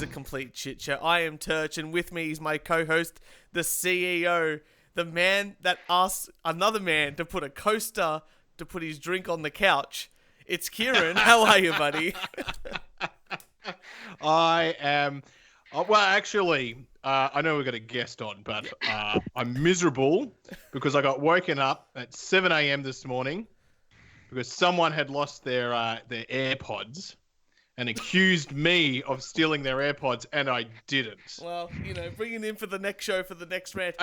Complete Shit Show. I am Turch, and with me is my co-host, the CEO, the man that asks another man to put a coaster to put his drink on the couch. It's Kieran. How are you, buddy? I am... well, actually, I know we've got a guest on, but I'm miserable because I got woken up at 7 a.m. this morning because someone had lost their AirPods and accused me of stealing their AirPods, and I didn't. Well, bring it in for the next show, for the next rant.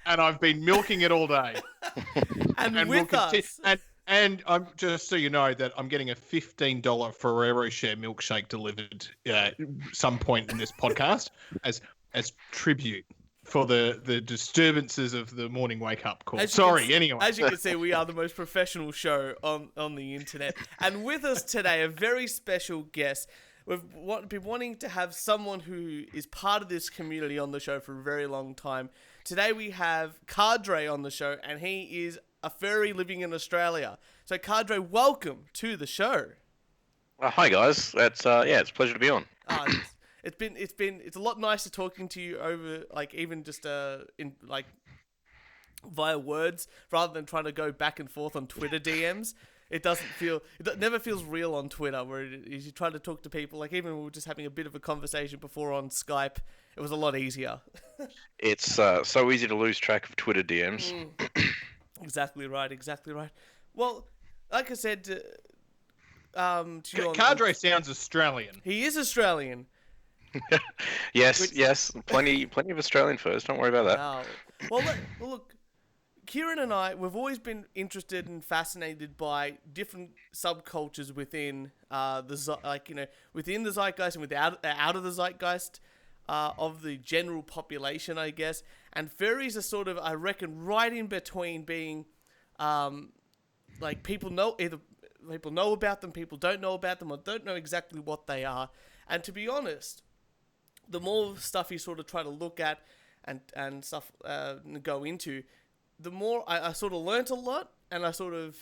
And I've been milking it all day. and with us... And I'm just so you know that I'm getting a $15 Ferrero share milkshake delivered some point in this podcast as tribute for the disturbances of the morning wake up call. Anyway. As you can see, we are the most professional show on the internet. And with us today, a very special guest. We've been wanting to have someone who is part of this community on the show for a very long time. Today we have Cadre on the show, and he is a furry living in Australia. So Cadre, welcome to the show. Hi guys, it's a pleasure to be on. It's a lot nicer talking to you over even just via words rather than trying to go back and forth on Twitter DMs. It never feels real on Twitter where you try to talk to people. Like even we were just having a bit of a conversation before on Skype. It was a lot easier. It's so easy to lose track of Twitter DMs. Exactly right. Well, like I said, Cadre sounds Australian. He is Australian. Yes. Plenty of Australian furs. Don't worry about that. Well, look, Kieran and I, we've always been interested and fascinated by different subcultures within within the zeitgeist and out of the zeitgeist of the general population, I guess. And furries are sort of, I reckon, right in between being, people know about them, people don't know about them, or don't know exactly what they are. And to be honest, the more stuff you sort of try to look at and stuff go into, the more I sort of learnt a lot, and I sort of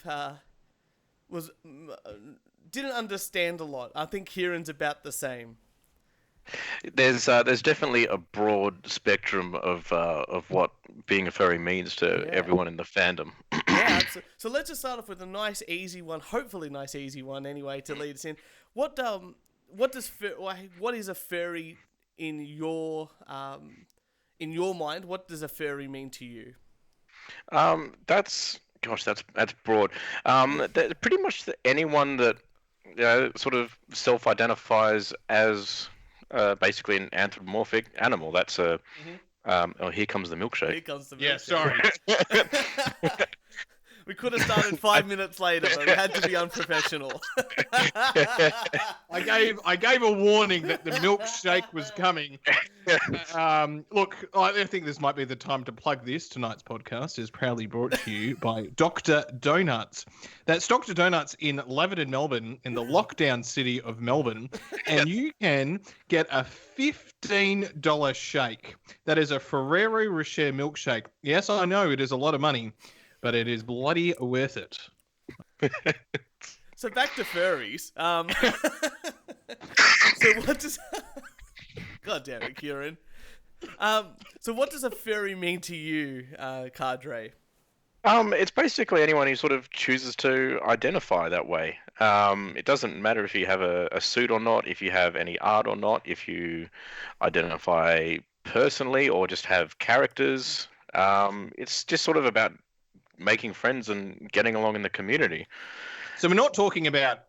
didn't understand a lot. I think Kieran's about the same. There's definitely a broad spectrum of what being a furry means to everyone in the fandom. Yeah, so let's just start off with a nice easy one, hopefully nice easy one anyway to lead us in. What is a furry in your mind? What does a furry mean to you? That's broad. Pretty much anyone that sort of self-identifies as basically an anthropomorphic animal. That's a here comes the milkshake. Here comes the milkshake. Yeah, sorry. We could have started 5 minutes later, but we had to be unprofessional. I gave a warning that the milkshake was coming. Look, I think this might be the time to plug this. Tonight's podcast is proudly brought to you by Dr. Donuts. That's Dr. Donuts in Laverton, Melbourne, in the lockdown city of Melbourne. And you can get a $15 shake. That is a Ferrero Rocher milkshake. Yes, I know it is a lot of money, but it is bloody worth it. So back to furries. So what does... God damn it, Kieran. So what does a furry mean to you, Cadre? It's basically anyone who sort of chooses to identify that way. It doesn't matter if you have a suit or not, if you have any art or not, if you identify personally or just have characters. It's just sort of about making friends and getting along in the community. So we're not talking about,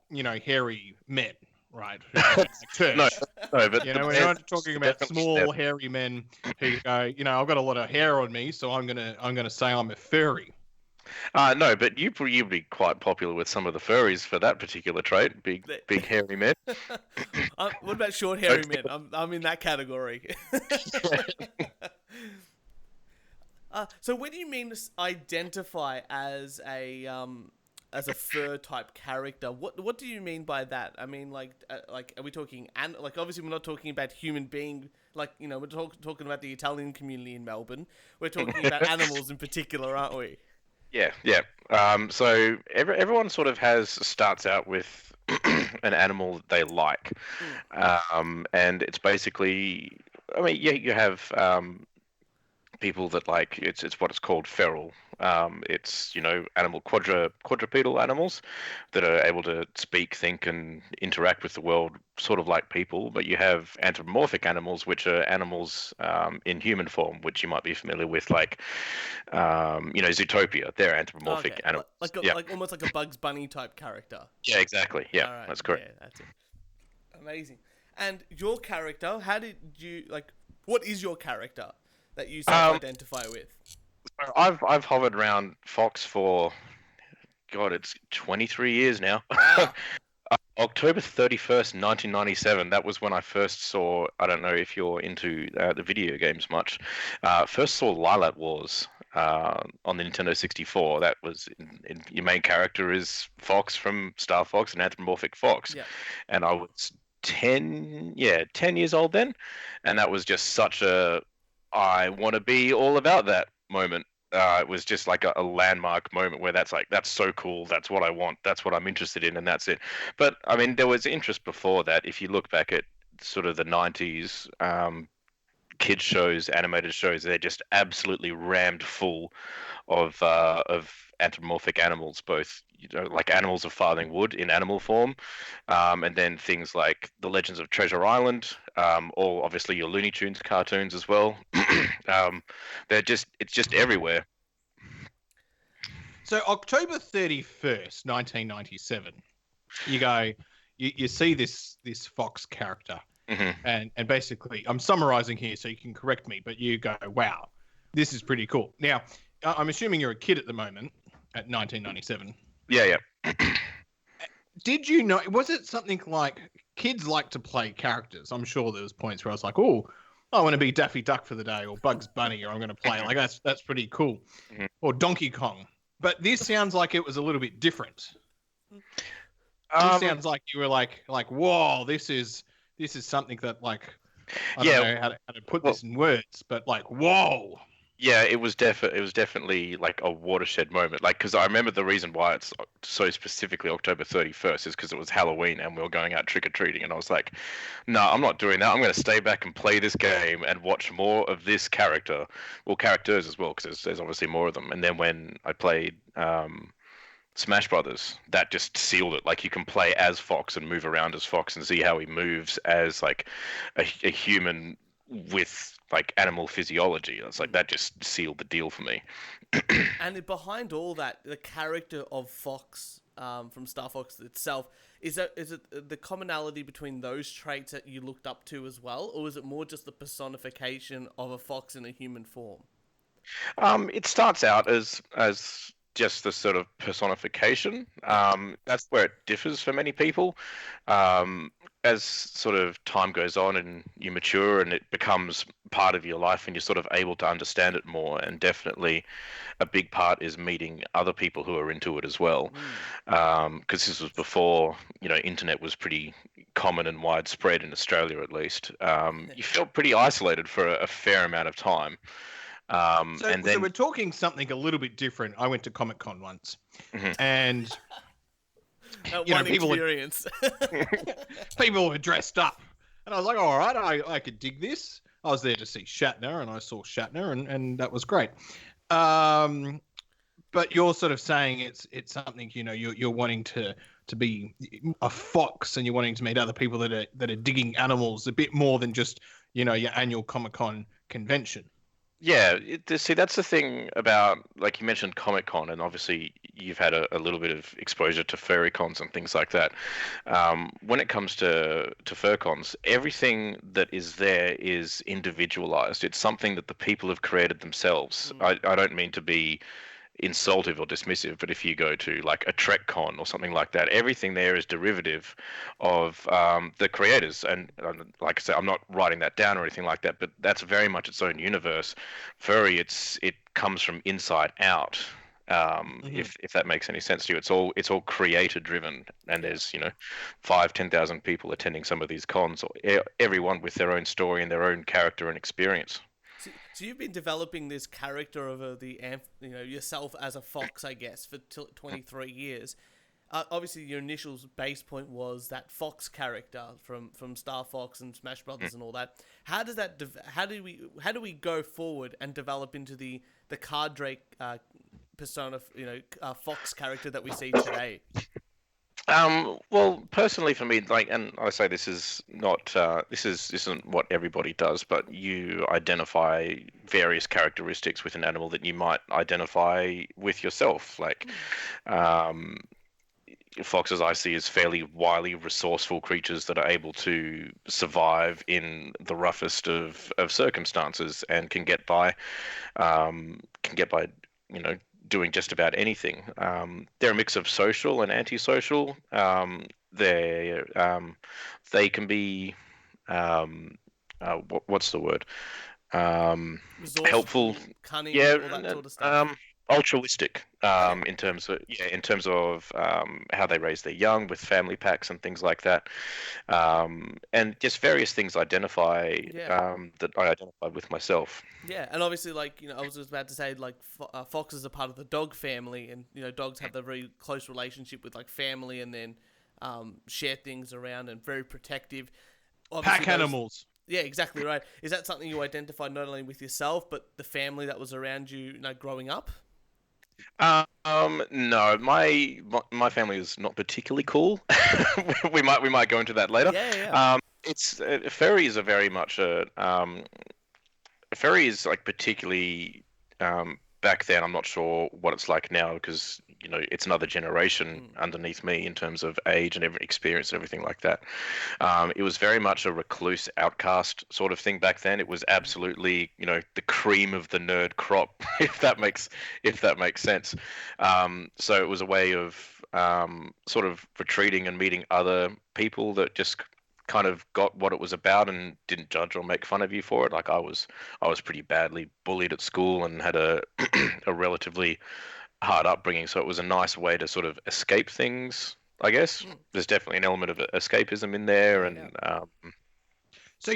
hairy men, right? No, but we're not talking about small hairy men who go, I've got a lot of hair on me, so I'm gonna say I'm a furry. No, but you'd be quite popular with some of the furries for that particular trait. Big hairy men. What about short hairy men? I'm in that category. So when do you mean identify as a fur type character? What do you mean by that? I mean, are we talking obviously we're not talking about human being. We're talking about the Italian community in Melbourne. We're talking about animals in particular, aren't we? Yeah. So everyone sort of starts out with an animal that they like. And it's basically, I mean, yeah, you have people that like it's what it's called feral. It's animal quadrupedal animals that are able to speak, think, and interact with the world, sort of like people. But you have anthropomorphic animals, which are animals in human form, which you might be familiar with, like Zootopia. They're Okay, anthropomorphic animals. Yeah, like almost like a Bugs Bunny type character. yeah, exactly. Yeah, All right, that's correct. yeah, that's it. Amazing. And your character, how did you like? What is your character that you self-identify with? I've hovered around Fox for God, it's 23 years now. Wow. October 31st, 1997. That was when I first saw. I don't know if you're into the video games much. First saw Lilac Wars on the Nintendo 64. That was your main character is Fox from Star Fox, an anthropomorphic fox, Yeah. and I was 10 years old then, and that was just such a I want to be all about that moment. It was just like a landmark moment where that's so cool. That's what I want. That's what I'm interested in, and that's it. But I mean, there was interest before that. If you look back at sort of the '90s kids shows, animated shows, they're just absolutely rammed full of anthropomorphic animals, both like animals of farthing wood in animal form, and then things like the Legends of Treasure Island, or obviously your Looney Tunes cartoons as well. It's just everywhere. So October 31st, 1997, you see this Fox character, and basically I'm summarizing here so you can correct me, but you go, wow, this is pretty cool. Now, I'm assuming you're a kid at the moment at 1997. Yeah. Did you know, was it something like kids like to play characters? I'm sure there was points where I was like, oh, I want to be Daffy Duck for the day, or Bugs Bunny, or I'm going to play like that's pretty cool, or Donkey Kong. But this sounds like it was a little bit different. This sounds like you were like, whoa, this is something that like I don't know how to put this in words, but like, whoa. Yeah, it was definitely like a watershed moment. Like, because I remember the reason why it's so specifically October 31st is because it was Halloween and we were going out trick or treating, and I was like, no, I'm not doing that. I'm going to stay back and play this game and watch more of this character, well, characters as well, because there's obviously more of them. And then when I played Smash Brothers, that just sealed it. Like, you can play as Fox and move around as Fox and see how he moves as like a human with like animal physiology. It's like that just sealed the deal for me. And behind all that, the character of Fox from Star Fox itself, is it the commonality between those traits that you looked up to as well, or is it more just the personification of a fox in a human form? It starts out as just the sort of personification. That's where it differs for many people. As sort of time goes on and you mature and it becomes part of your life and you're sort of able to understand it more, and definitely a big part is meeting other people who are into it as well. Because this was before internet was pretty common and widespread in Australia, at least. You felt pretty isolated for a fair amount of time. So we're talking something a little bit different. I went to Comic-Con once, and Experience. people were dressed up, and I was like, all right, I could dig this. I was there to see Shatner, and I saw Shatner, and that was great. But you're sort of saying it's something, you're wanting to be a fox, and you're wanting to meet other people that are digging animals a bit more than just your annual Comic-Con convention. Yeah, see, that's the thing about, like you mentioned, Comic-Con, and obviously you've had a little bit of exposure to furry cons and things like that. When it comes to fur cons, everything that is there is individualized. It's something that the people have created themselves. I don't mean to be insultive or dismissive, but if you go to like a Trek con or something like that, everything there is derivative of the creators. And like I said, I'm not writing that down or anything like that, but that's very much its own universe. Furry, it comes from inside out. If that makes any sense to you, it's all creator driven, and there's 5,000-10,000 people attending some of these cons, or everyone with their own story and their own character and experience. So you've been developing this character of yourself as a fox, I guess, for 23 years. obviously your initial base point was that Fox character from Star Fox and Smash Brothers and all that. How does that? How do we go forward and develop into the Cadre persona, Fox character that we see today? Well, personally for me, like, and I say this is not, this isn't what everybody does, but you identify various characteristics with an animal that you might identify with yourself. Like, um, foxes I see as fairly wily, resourceful creatures that are able to survive in the roughest of circumstances and can get by, you know, doing just about anything. They're a mix of social and antisocial. They can be, what's the word? Resourceful, Helpful, cunning, yeah, all that sort of stuff. altruistic, Okay. in terms of how they raise their young with family packs and things like that, and just various things Yeah. that I identify with myself. Yeah, and obviously, like, I was just about to say, like, foxes are part of the dog family, and dogs have the very close relationship with like family, and then share things around, and very protective. Obviously, Pack animals. Yeah, exactly right. Is that something you identified not only with yourself, but the family that was around you, growing up? No, my family is not particularly cool. We might go into that later. Yeah, yeah. It's furries are very much Furry is like particularly back then. I'm not sure what it's like now because it's another generation underneath me in terms of age and every experience and everything like that. It was very much a recluse, outcast sort of thing back then. It was absolutely the cream of the nerd crop, if that makes sense. So it was a way of sort of retreating and meeting other people that just kind of got what it was about and didn't judge or make fun of you for it. Like I was pretty badly bullied at school and had a a relatively hard upbringing, so it was a nice way to sort of escape things. I guess there's definitely an element of escapism in there, Yeah, and yeah. So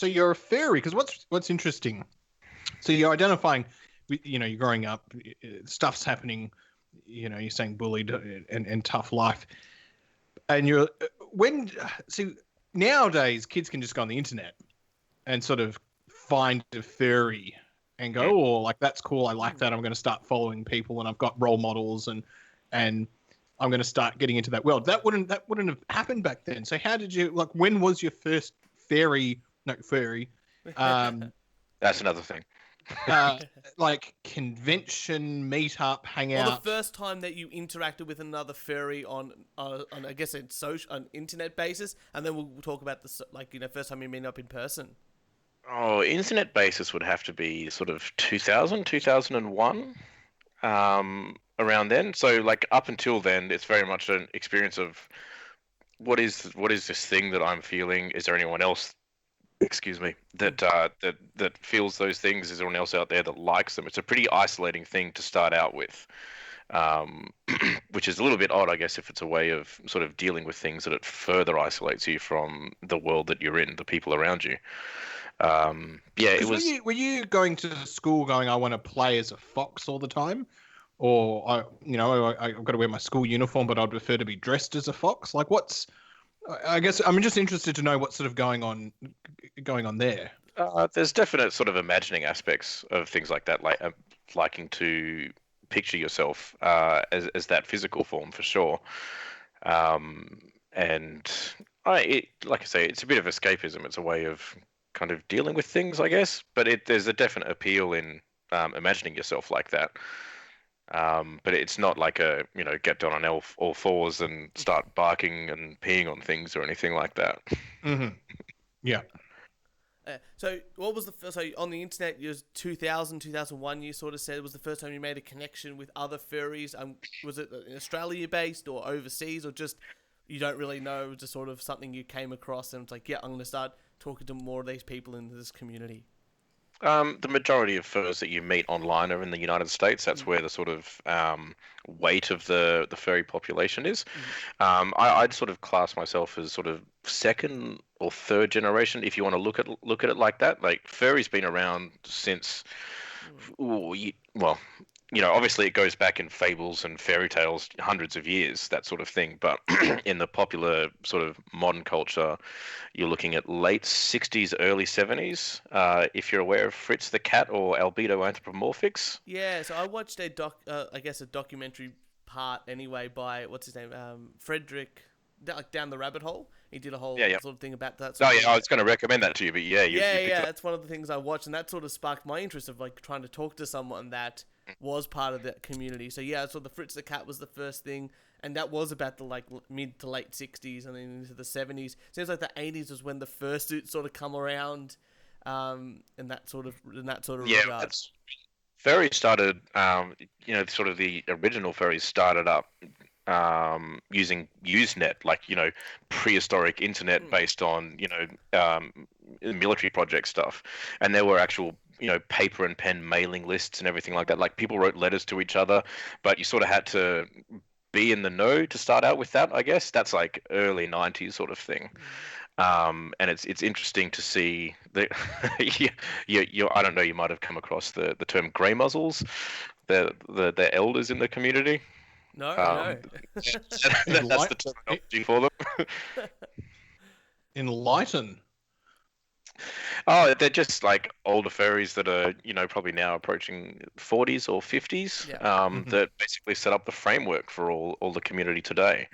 you're a fairy because what's interesting. So you're identifying, you're growing up, stuff's happening. You're saying bullied and tough life, and see nowadays kids can just go on the internet and sort of find a furry and go, oh, like that's cool. I like that. I'm going to start following people, and I've got role models, and I'm going to start getting into that world. That wouldn't have happened back then. So how did you when was your first furry? that's another thing. Like convention, meetup, hangout. Or the first time that you interacted with another furry on I guess an internet basis, and then we'll talk about the first time you meet up in person. Oh, internet basis would have to be sort of 2000, 2001, around then. So like up until then, it's very much an experience of what is this thing that I'm feeling? Is there anyone else, excuse me, that feels those things? Is there anyone else out there that likes them? It's a pretty isolating thing to start out with, um, which is a little bit odd, I guess, if it's a way of sort of dealing with things that it further isolates you from the world that you're in, the people around you. Yeah, it was. Were you going to school going, I want to play as a fox all the time? Or I've got to wear my school uniform, but I'd prefer to be dressed as a fox. Like, I guess I'm just interested to know what's sort of going on there. There's definite sort of imagining aspects of things like that, like liking to picture yourself as that physical form for sure. And like I say, it's a bit of escapism. It's a way of kind of dealing with things, I guess. But there's a definite appeal in imagining yourself like that. But it's not like get down on all fours and start barking and peeing on things or anything like that. Mm-hmm. Yeah. So what was the first? So on the internet, it was 2000, 2001. You sort of said it was the first time you made a connection with other furries. Was it in Australia based or overseas, or just you don't really know? It was just sort of something you came across, and it's like, yeah, I'm going to start talking to more of these people in this community. The majority of furs that you meet online are in the United States. That's where the sort of weight of the furry population is. I'd sort of class myself as sort of second or third generation, if you want to look at it like that. Like furry's been around since, well, obviously it goes back in fables and fairy tales hundreds of years, that sort of thing. But in the popular sort of modern culture, you're looking at late 60s, early 70s. If you're aware of Fritz the Cat or Albedo Anthropomorphics. Yeah, so I watched I guess a documentary part anyway by what's his name, Frederick, like Down the Rabbit Hole. He did a whole Yeah, yeah. sort of thing about that. Oh Sort of yeah, thing. I was going to recommend that to you, but yeah, you Yeah, picked it yeah, up. that's one of the things I watched, and that sort of sparked my interest of like trying to talk to someone that was part of that community. So yeah, so the Fritz the Cat was the first thing, and that was about the like mid to late 60s and then into the 70s. Seems like the 80s was when the fursuits sort of come around, in that sort of Yeah, regard. that's Furry started, sort of the original Furry started up using Usenet, like, prehistoric internet based on, military project stuff. And there were actual, paper and pen mailing lists and everything like that. Like people wrote letters to each other, but you sort of had to be in the know to start out with that, I guess. That's like early 90s sort of thing. And it's interesting to see that I don't know, you might have come across the term grey muzzles, the elders in the community. No, Um, no. that's the terminology for them. Enlighten. Oh, they're just like older furries that are, probably now approaching 40s or 50s, Yeah. that basically set up the framework for all the community today.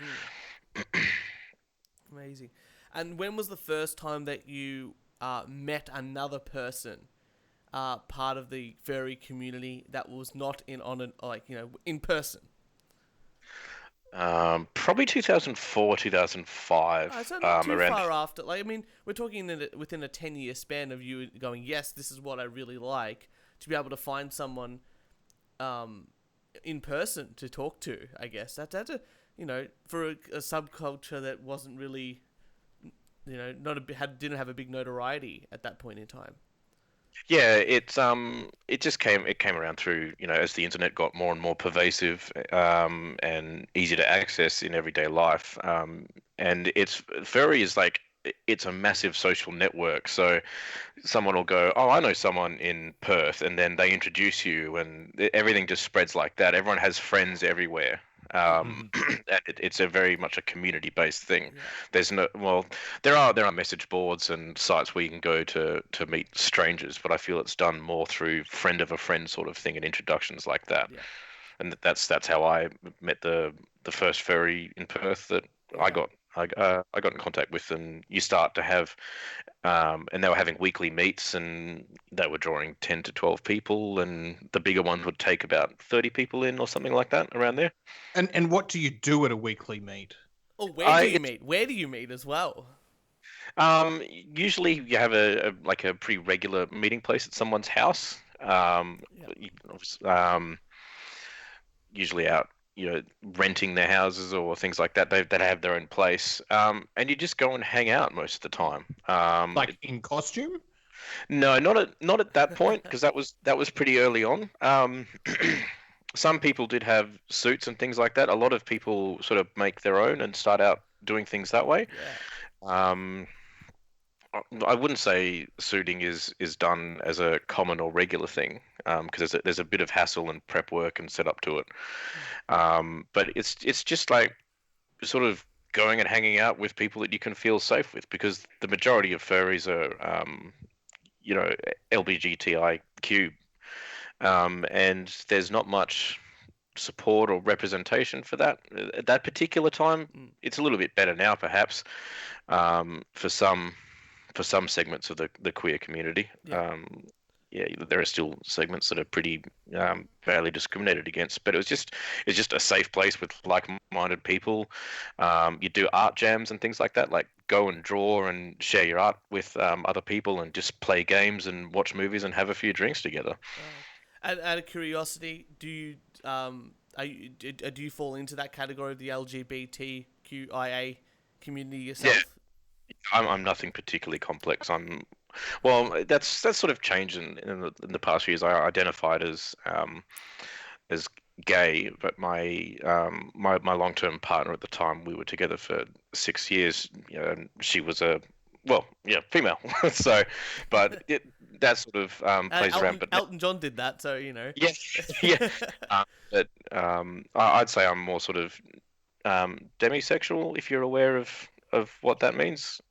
Amazing. And when was the first time that you met another person, part of the furry community that was not in person? Probably 2004, 2005, So not too around. far after. Like, I mean, we're talking within a 10-year span of you going, yes, this is what I really like, to be able to find someone in person to talk to, I guess. That's for a subculture that wasn't really, didn't have a big notoriety at that point in time. Yeah, it came around through, as the internet got more and more pervasive, and easy to access in everyday life. And Furry is like, it's a massive social network. So someone will go, "Oh, I know someone in Perth," and then they introduce you, and everything just spreads like that. Everyone has friends everywhere. And it's a very much a community-based thing. Yeah. There's no, well, there are message boards and sites where you can go to meet strangers, but I feel it's done more through friend of a friend sort of thing and introductions like that. Yeah. And that's how I met the first furry in Perth that I Wow. got. I got in contact with, and you start to have, and they were having weekly meets, and they were drawing 10 to 12 people, and the bigger ones would take about 30 people in or something like that around there. And what do you do at a weekly meet? Oh, where do you meet? Where do you meet as well? Usually you have like a pretty regular meeting place at someone's house. Usually out, renting their houses or things like that. They have their own place, and you just go and hang out most of the time. Like in costume? No, not at that point, because that was pretty early on. Some people did have suits and things like that. A lot of people sort of make their own and start out doing things that way. Yeah. I wouldn't say suiting is done as a common or regular thing, because there's a bit of hassle and prep work and set up to it. But it's just like sort of going and hanging out with people that you can feel safe with, because the majority of furries are, LGBTIQ, and there's not much support or representation for that at that particular time. It's a little bit better now, perhaps, for some segments of the queer community. Yeah. There are still segments that are pretty badly discriminated against, but it's just a safe place with like-minded people. You do art jams and things like that, like go and draw and share your art with other people, and just play games and watch movies and have a few drinks together. Out of curiosity, do you fall into that category of the LGBTQIA community yourself? Yeah. I'm nothing particularly complex. Well, that's sort of changed in the past few years. I identified as gay, but my long-term partner at the time, we were together for 6 years. And she was female. So, but that sort of plays around. But Elton John did that, so you know. yeah, yeah. But I'd say I'm more sort of demisexual, if you're aware of what that means.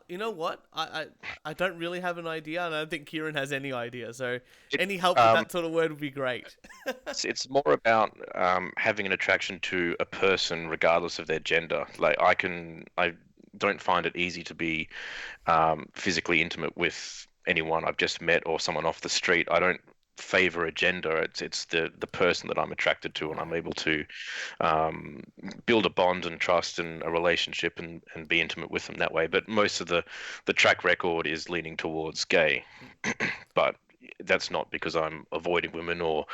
You know what? I don't really have an idea, and I don't think Kieran has any idea. So It, any help with that sort of word would be great. it's more about having an attraction to a person regardless of their gender. Like I don't find it easy to be physically intimate with anyone I've just met or someone off the street. I don't favor a gender. It's the person that I'm attracted to, and I'm able to build a bond and trust and a relationship and be intimate with them that way. But most of the track record is leaning towards gay. But that's not because I'm avoiding women or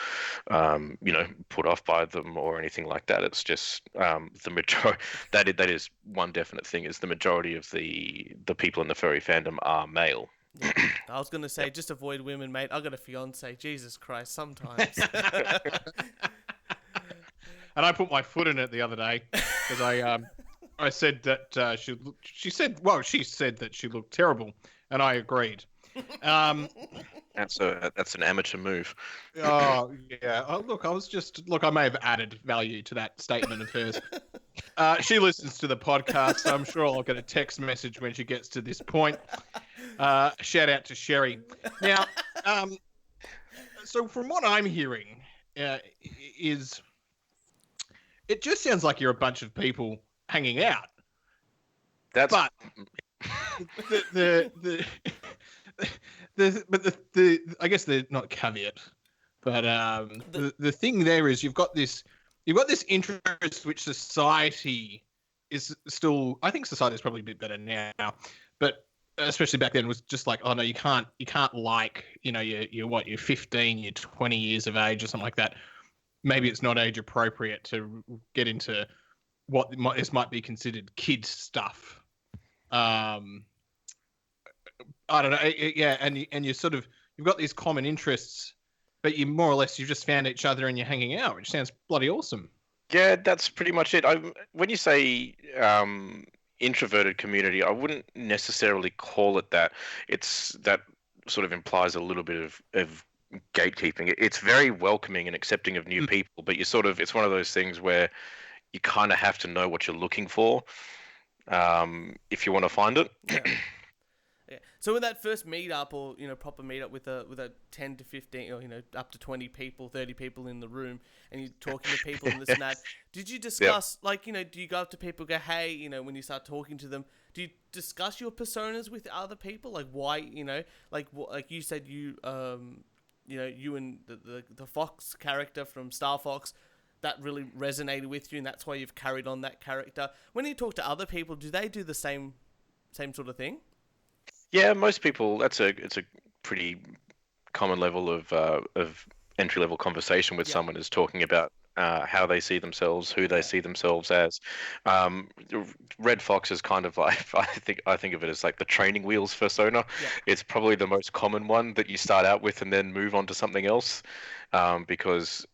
put off by them or anything like that. It's just the majority. That is one definite thing, is the majority of the people in the furry fandom are male. Yeah. I was gonna say, just avoid women, mate. I got a fiance. Jesus Christ, sometimes. And I put my foot in it the other day because I said that she said that she looked terrible, and I agreed. That's an amateur move. Oh yeah. I may have added value to that statement of hers. She listens to the podcast, so I'm sure I'll get a text message when she gets to this point. Shout out to Sherry. Now, so from what I'm hearing, is it just sounds like you're a bunch of people hanging out. But the I guess the not caveat, but the thing there is you've got this interest which society is still. I think society is probably a bit better now, but especially back then was just like, oh no, you can't like, you're 15, you're 20 years of age or something like that. Maybe it's not age appropriate to get into what might be considered kid stuff. I don't know. Yeah, and you sort of, you've got these common interests, but you more or less, you've just found each other and you're hanging out, which sounds bloody awesome. Yeah, that's pretty much it. When you say introverted community, I wouldn't necessarily call it that. That sort of implies a little bit of gatekeeping. It's very welcoming and accepting of new people, but it's one of those things where you kind of have to know what you're looking for if you want to find it. Yeah. Yeah. So with that first meetup, or proper meetup with a 10 to 15 or up to 20 people, 30 people in the room, and you're talking to people and this and that, did you discuss do you go up to people and go, hey, when you start talking to them, do you discuss your personas with other people, like why, like you said, you and the Fox character from Star Fox, that really resonated with you, and that's why you've carried on that character. When you talk to other people, do they do the same sort of thing? Yeah, most people. It's a pretty common level of entry level conversation with someone, is talking about how they see themselves, who they see themselves as. Red Fox is kind of like, I think of it as like the training wheels persona. Yeah. It's probably the most common one that you start out with and then move on to something else, because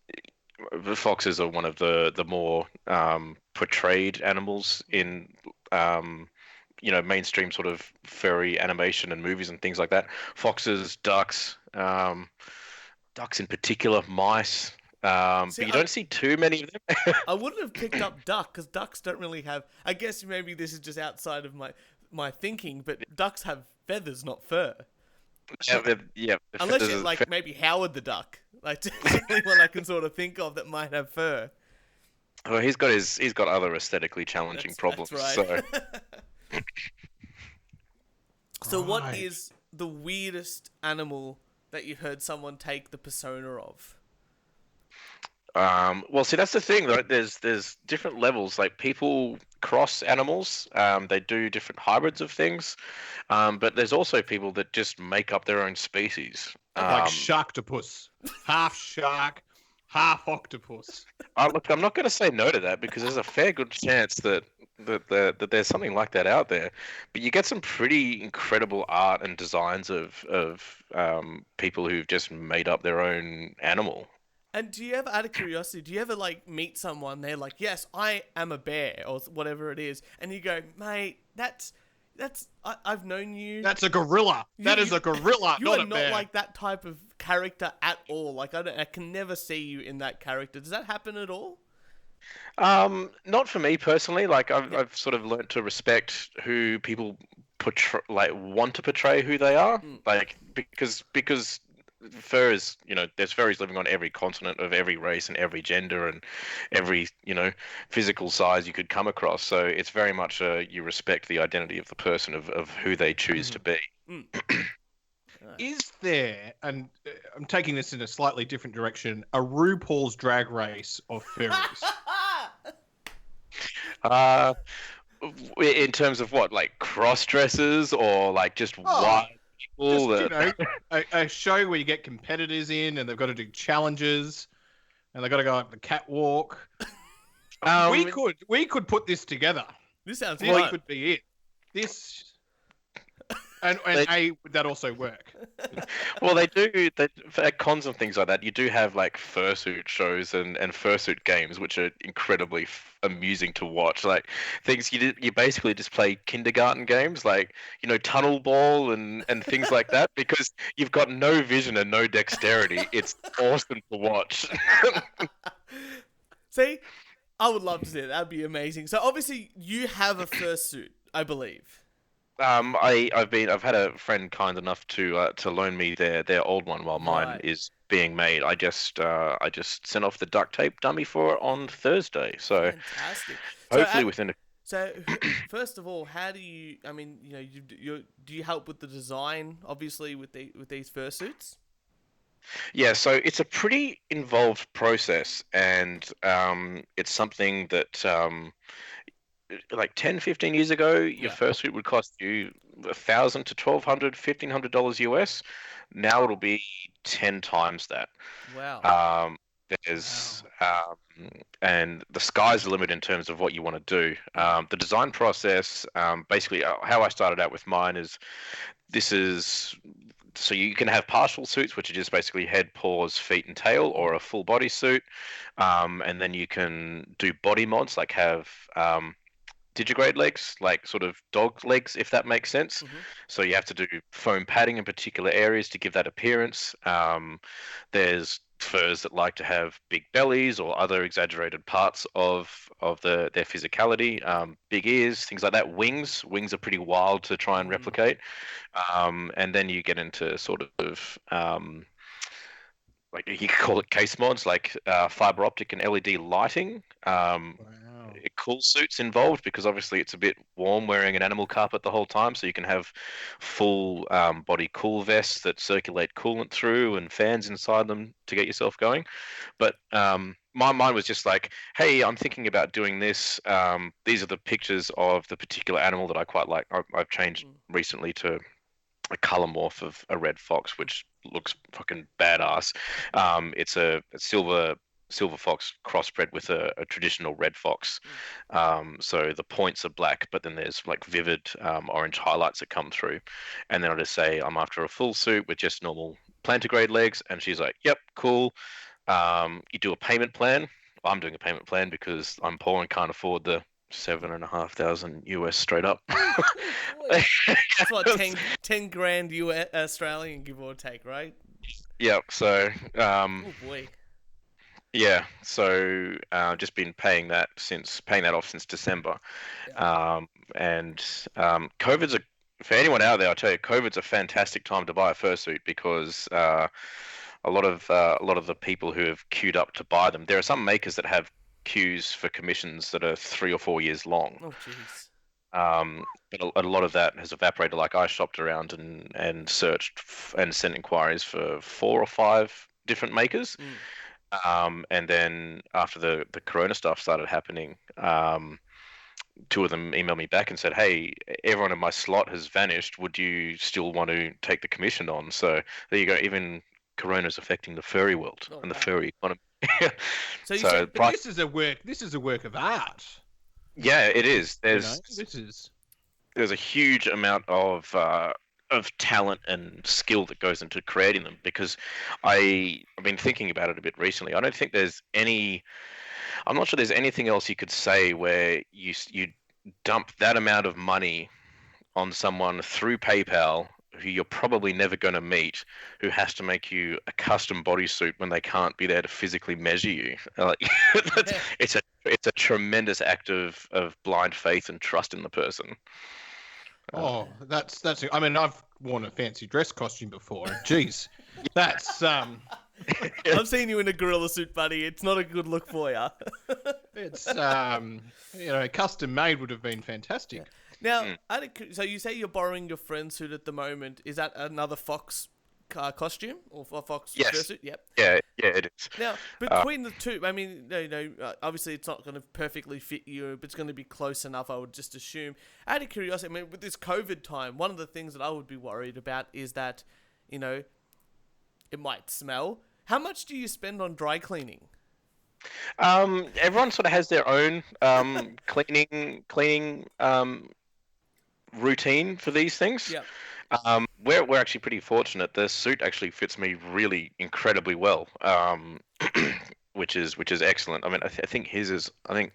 the foxes are one of the more portrayed animals in mainstream sort of furry animation and movies and things like that. Foxes, ducks in particular, mice. But you don't see too many of them. I wouldn't have picked up duck, because ducks don't really have. I guess maybe this is just outside of my thinking, but ducks have feathers, not fur. Yeah. Unless you're like maybe Howard the Duck, like the only one I can sort of think of that might have fur. Well, he's got other aesthetically challenging problems. That's right. So. So what is the weirdest animal that you heard someone take the persona of? Well, see, that's the thing, though. There's different levels. Like, people cross animals. They do different hybrids of things. But there's also people that just make up their own species. Like Sharktopus. Half shark, half octopus. Look, I'm not going to say no to that, because there's a fair good chance that there's something like that out there. But you get some pretty incredible art and designs of people who've just made up their own animal. And do you ever, out of curiosity, do you ever like meet someone, they're like, yes, I am a bear, or whatever it is, and you go, mate, that's, I've known you. That's a gorilla. That is a gorilla, You not are a not bear. like that type of character at all. Like I can never see you in that character. Does that happen at all? Not for me personally. Like I've sort of learnt to respect who people want to portray who they are. Like because fur is, there's furries living on every continent of every race and every gender and every, physical size you could come across. So it's very much you respect the identity of the person of who they choose to be. Is there, and I'm taking this in a slightly different direction, a RuPaul's Drag Race of furries? In terms of what, like cross dresses or like just white people? Just, a show where you get competitors in and they've got to do challenges and they've got to go up the catwalk. We could put this together. This sounds This could be it. This. And would that also work? Well, they do. At cons and things like that, you do have like fursuit shows and fursuit games, which are incredibly amusing to watch. Like things you basically just play kindergarten games, like tunnel ball and things like that, because you've got no vision and no dexterity. It's awesome to watch. See, I would love to see it. That'd be amazing. So obviously you have a fursuit, I believe. I've had a friend kind enough to loan me their old one while mine is being made. I just sent off the duct tape dummy for it on Thursday. So fantastic. Hopefully within a. So first of all, how do you? I mean, do you help with the design? Obviously, with these fursuits. Yeah, so it's a pretty involved process, and it's something that like 10, 15 years ago, your fursuit would cost you $1,000 to $1,200, $1,500 US. Now it'll be 10 times that. Wow. And the sky's the limit in terms of what you want to do. The design process, basically, how I started out with mine is so you can have partial suits, which are just basically head, paws, feet, and tail, or a full body suit. And then you can do body mods, like have digigrade legs, like sort of dog legs, if that makes sense. So you have to do foam padding in particular areas to give that appearance. There's furs that like to have big bellies or other exaggerated parts of their physicality, big ears, things like that. Wings are pretty wild to try and replicate. And then you get into sort of like you could call it case mods, like fiber optic and LED lighting. Cool suits involved, because obviously it's a bit warm wearing an animal carpet the whole time, so you can have full body cool vests that circulate coolant through and fans inside them to get yourself going. But my mind was just like, hey, I'm thinking about doing this. These are the pictures of the particular animal that I quite like. I've changed recently to a color morph of a red fox, which looks fucking badass. It's a silver fox crossbred with a traditional red fox. So the points are black, but then there's like vivid orange highlights that come through. And then I just say I'm after a full suit with just normal plantigrade legs, and she's like, yep, cool. You do a payment plan. I'm doing a payment plan because I'm poor and can't afford the $7,500 US straight up. That's what 10 grand US Australian, give or take, right? Yep. So oh boy. Yeah, so just been paying that off since December, and COVID's for anyone out there, I'll tell you, COVID's a fantastic time to buy a fursuit, because a lot of the people who have queued up to buy them, there are some makers that have queues for commissions that are 3 or 4 years long. Oh jeez. But a lot of that has evaporated. Like I shopped around and searched and sent inquiries for 4 or 5 different makers. And then after the corona stuff started happening, 2 of them emailed me back and said, hey, everyone in my slot has vanished. Would you still want to take the commission on? So there you go. Even corona's affecting the furry world and the furry economy. So you said, this is a work of art. Yeah, it is. There's a huge amount of talent and skill that goes into creating them, because I've been thinking about it a bit recently. I don't think I'm not sure there's anything else you could say where you dump that amount of money on someone through PayPal who you're probably never going to meet, who has to make you a custom bodysuit when they can't be there to physically measure you. Like, it's a tremendous act of blind faith and trust in the person. Oh, that's. I mean, I've worn a fancy dress costume before. Jeez, that's I've seen you in a gorilla suit, buddy. It's not a good look for you. it's custom made would have been fantastic. Now, so you say you're borrowing your friend's suit at the moment. Is that another Fox costume or Fox fursuit? Yep. Yeah, it is. Now, between the two, I mean, obviously it's not going to perfectly fit you, but it's going to be close enough, I would just assume. Out of curiosity, I mean, with this COVID time, one of the things that I would be worried about is that, it might smell. How much do you spend on dry cleaning? Everyone sort of has their own cleaning routine for these things. Yeah. We're actually pretty fortunate. The suit actually fits me really incredibly well, which is excellent. I mean, I think his is. I think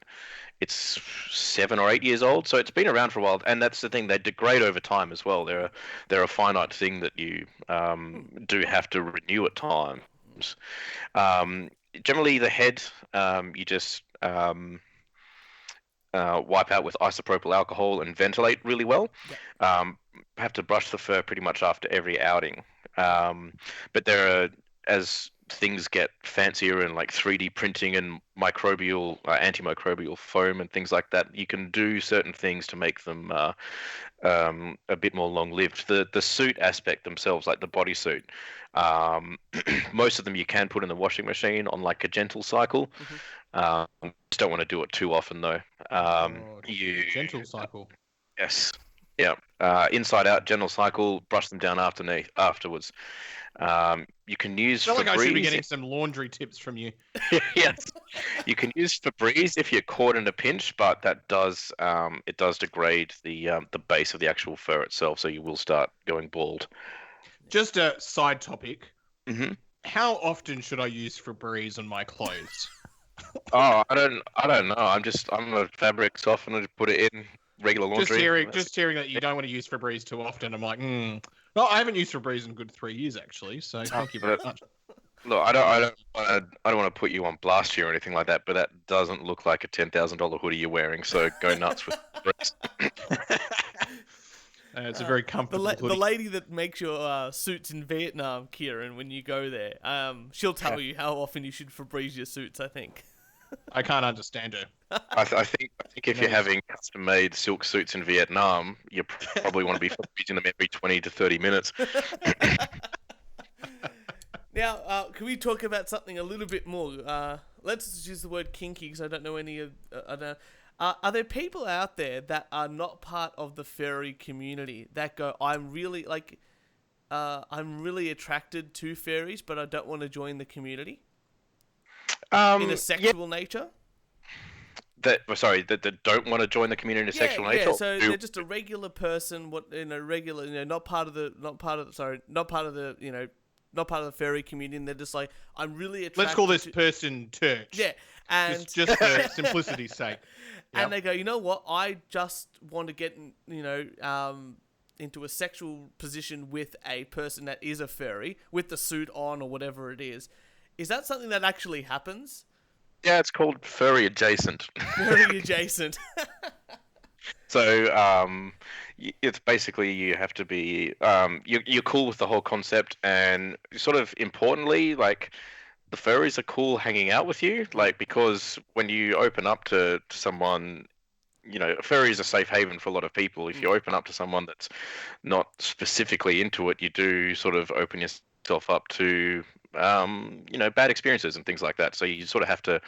it's 7 or 8 years old, so it's been around for a while. And that's the thing; they degrade over time as well. They're a finite thing that you do have to renew at times. Generally, the head you just wipe out with isopropyl alcohol and ventilate really well. Yeah. Have to brush the fur pretty much after every outing. But there are, as things get fancier and like 3D printing and microbial, antimicrobial foam and things like that, you can do certain things to make them a bit more long-lived. The suit aspect themselves, like the bodysuit, most of them you can put in the washing machine on like a gentle cycle. Just don't want to do it too often though. Gentle cycle. Yes. Yeah. Inside out, gentle cycle. Brush them down afterwards. You can use. I feel like I should be Febreze. getting some laundry tips from you. Yes. You can use Febreze if you're caught in a pinch, but that does it does degrade the base of the actual fur itself, so you will start going bald. Just a side topic. Mm-hmm. How often should I use Febreze on my clothes? Oh, I don't know. I'm a fabric softener to put it in regular laundry. Just hearing that you don't want to use Febreze too often, I'm like, Well, I haven't used Febreze in a good 3 years actually, so thank you very much. Look, I don't want to put you on blast here or anything like that, but that doesn't look like a $10,000 hoodie you're wearing. So go nuts with Febreze. It's a very comfortable hoodie. The lady that makes your suits in Vietnam, Kieran, when you go there, she'll tell you how often you should Febreze your suits, I think. I can't understand her. I think if you're having custom-made silk suits in Vietnam, you probably want to be Febrezing them every 20 to 30 minutes. Now, can we talk about something a little bit more? Let's use the word kinky, because I don't know any of... are there people out there that are not part of the furry community that go, I'm really attracted to furries, but I don't want to join the community? In a sexual nature? That don't want to join the community in a sexual nature? Yeah, so they're just a regular person, not part of the furry community, and they're just like, I'm really attracted. Let's call this person Turch. Yeah, and just for simplicity's sake. Yep. And they go, you know what? I just want to get, into a sexual position with a person that is a furry, with the suit on or whatever it is. Is that something that actually happens? Yeah, it's called furry adjacent. Furry adjacent. So it's basically you have to be you're cool with the whole concept, and sort of importantly, like the furries are cool hanging out with you, like, because when you open up to someone, a furry is a safe haven for a lot of people. If you open up to someone that's not specifically into it, you do sort of open yourself up to bad experiences and things like that. So you sort of have to,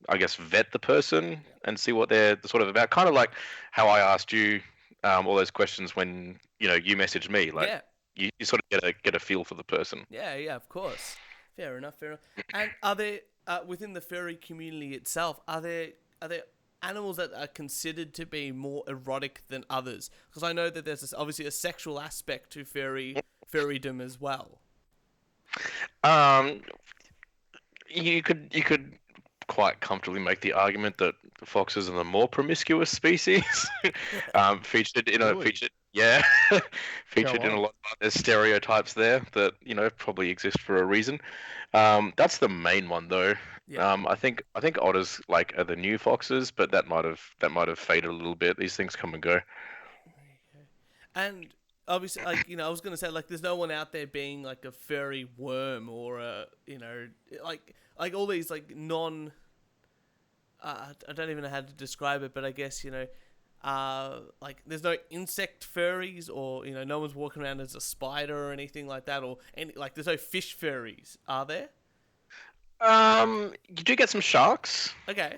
I guess, vet the person and see what they're sort of about. Kind of like how I asked you all those questions when you messaged me. Like, you sort of get a feel for the person. Yeah, of course. Fair enough. And are there within the furry community itself? Are there animals that are considered to be more erotic than others? Because I know that there's obviously a sexual aspect to furrydom as well. You could quite comfortably make the argument that the foxes are the more promiscuous species, featured Yeah, featured Go in a on. lot. There's stereotypes there that probably exist for a reason. That's the main one though. Yeah. I think otters like are the new foxes, but that might have faded a little bit. These things come and go. Okay. And obviously, like I was gonna say, like, there's no one out there being like a furry worm or a, like all these like non. I don't even know how to describe it, but I guess like there's no insect furries, or no one's walking around as a spider or anything like that, or any like there's no fish furries, are there? You do get some sharks. Okay.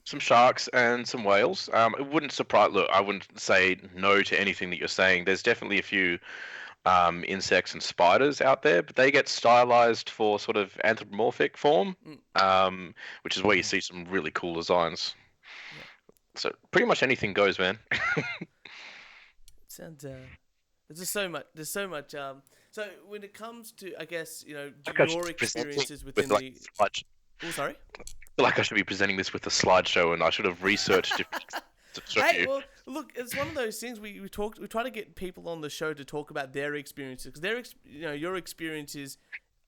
Some sharks and some whales. It wouldn't surprise. Look, I wouldn't say no to anything that you're saying. There's definitely a few insects and spiders out there, but they get stylized for sort of anthropomorphic form, which is where you see some really cool designs. Yeah. So pretty much anything goes, man. It sounds. There's just so much. There's so much. So when it comes to, I guess, Like I your should be presenting experiences with within like the. a slide. Oh, sorry. I feel like I should be presenting this with a slideshow, and I should have researched it to show Hey, you. well, look, it's one of those things we try to get people on the show to talk about their experiences, because your experience is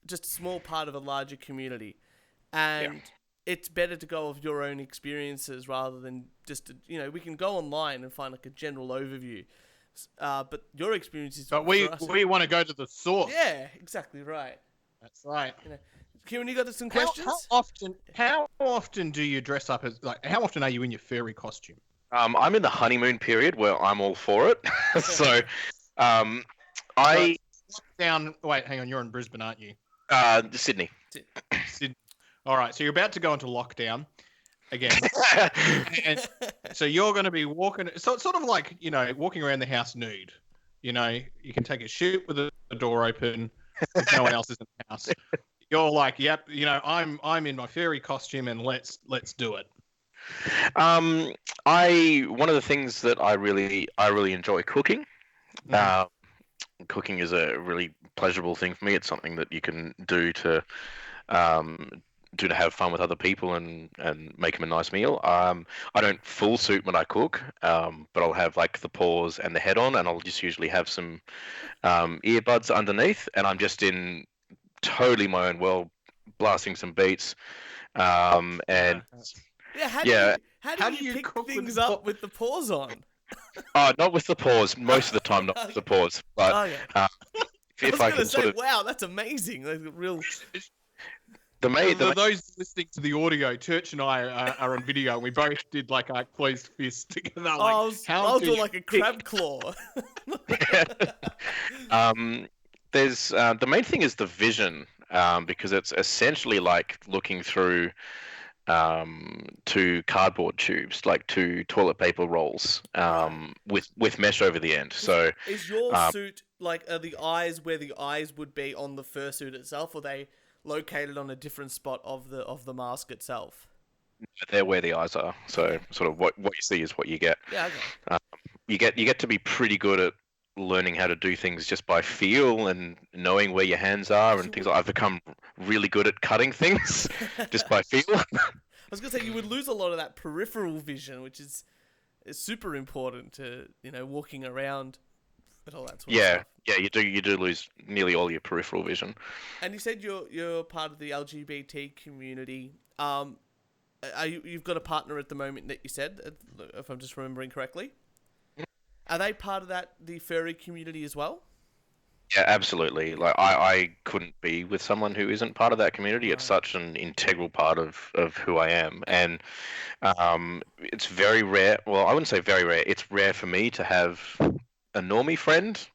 just a small part of a larger community, and it's better to go of your own experiences rather than just we can go online and find like a general overview, but your experiences. But for us, we want to go to the source. yeah, exactly right. That's right. Kieran, you got some questions? How often do you dress up as how often are you in your furry costume? I'm in the honeymoon period where I'm all for it. So, I Wait, hang on. You're in Brisbane, aren't you? Sydney. Sydney. All right. So you're about to go into lockdown again, and so you're going to be walking. So it's sort of like walking around the house nude. You can take a shit with the door open. If no one else is in the house. You're like, yep. I'm in my furry costume, and let's do it. One of the things that I really enjoy cooking. Cooking is a really pleasurable thing for me. It's something that you can do to have fun with other people and make them a nice meal. I don't full suit when I cook, but I'll have like the paws and the head on, and I'll just usually have some earbuds underneath, and I'm just in totally my own world, blasting some beats, and Yeah, how do you pick cook with things the up with the paws on? not with the paws. Most of the time, not with the paws. But Okay. if I was I gonna can say, sort of wow, that's amazing. Like, real. For those listening to the audio, Church and I are on video, and we both did like our closed fist together. Like, I'll do like a crab claw. there's the main thing is the vision, because it's essentially like looking through two cardboard tubes, like two toilet paper rolls, with mesh over the end. So is your suit like, are the eyes where the eyes would be on the fursuit itself, or are they located on a different spot of the mask itself? they're where the eyes are. So sort of what you see is what you get. Yeah, okay. You get to be pretty good at learning how to do things just by feel and knowing where your hands are and things. I've become really good at cutting things just by feel. I was gonna say you would lose a lot of that peripheral vision, which is super important to walking around and all that sort of stuff. Yeah, you do lose nearly all your peripheral vision. And you said you're part of the LGBT community. You've got a partner at the moment that you said, if I'm just remembering correctly. Are they part of the furry community as well? Yeah, absolutely. Like I couldn't be with someone who isn't part of that community. It's such an integral part of who I am, and it's very rare. Well, I wouldn't say very rare. It's rare for me to have a normie friend,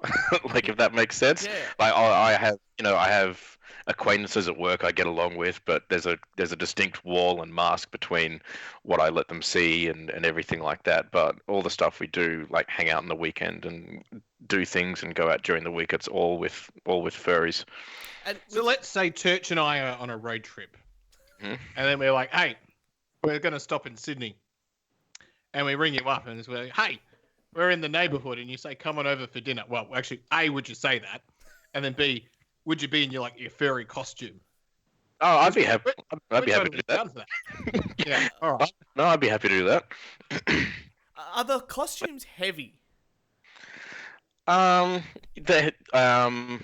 like, if that makes sense. Yeah. Like I have acquaintances at work I get along with, but there's a distinct wall and mask between what I let them see and everything like that. But all the stuff we do, like hang out on the weekend and do things and go out during the week, it's all with furries. So let's say Church and I are on a road trip, Mhm. and then we're like, hey, we're going to stop in Sydney, and we ring you up and we're like, hey, we're in the neighbourhood, and you say, come on over for dinner. Well, actually, A, would you say that? And then B, would you be in your furry costume? Oh, I'd be happy. I'd be happy to do that. For that. Yeah, all right. No, I'd be happy to do that. Are the costumes heavy? Um, the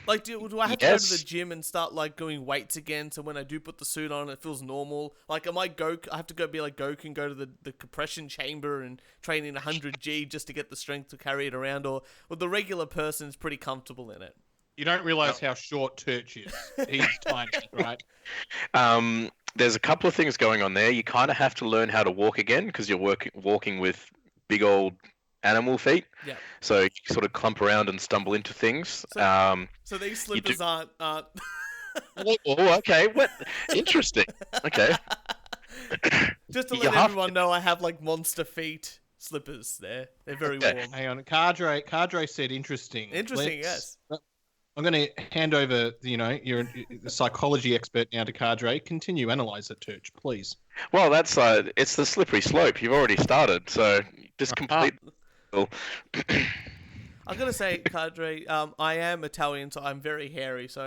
Like, do I have to go to the yes. gym and start like doing weights again? So when I do put the suit on, it feels normal. Like, am I Goku? I have to go be like Goku and go to the compression chamber and train in 100G just to get the strength to carry it around, or the regular person is pretty comfortable in it. You don't realise how short Turch is. He's tiny, right? There's a couple of things going on there. You kind of have to learn how to walk again because you're walking with big old animal feet. Yeah. So you sort of clump around and stumble into things. So these slippers aren't. Oh, okay. What? Interesting. Okay. Just to You let have everyone know, I have like monster feet slippers. They're very Okay. warm. Hang on. Cadre said interesting. Interesting, yes. I'm going to hand over, you're the psychology expert now to Cadre. Continue, analyse it, Turch, please. Well, that's it's the slippery slope. You've already started, so just complete. I'm gonna say, Cadre, I am Italian, so I'm very hairy. So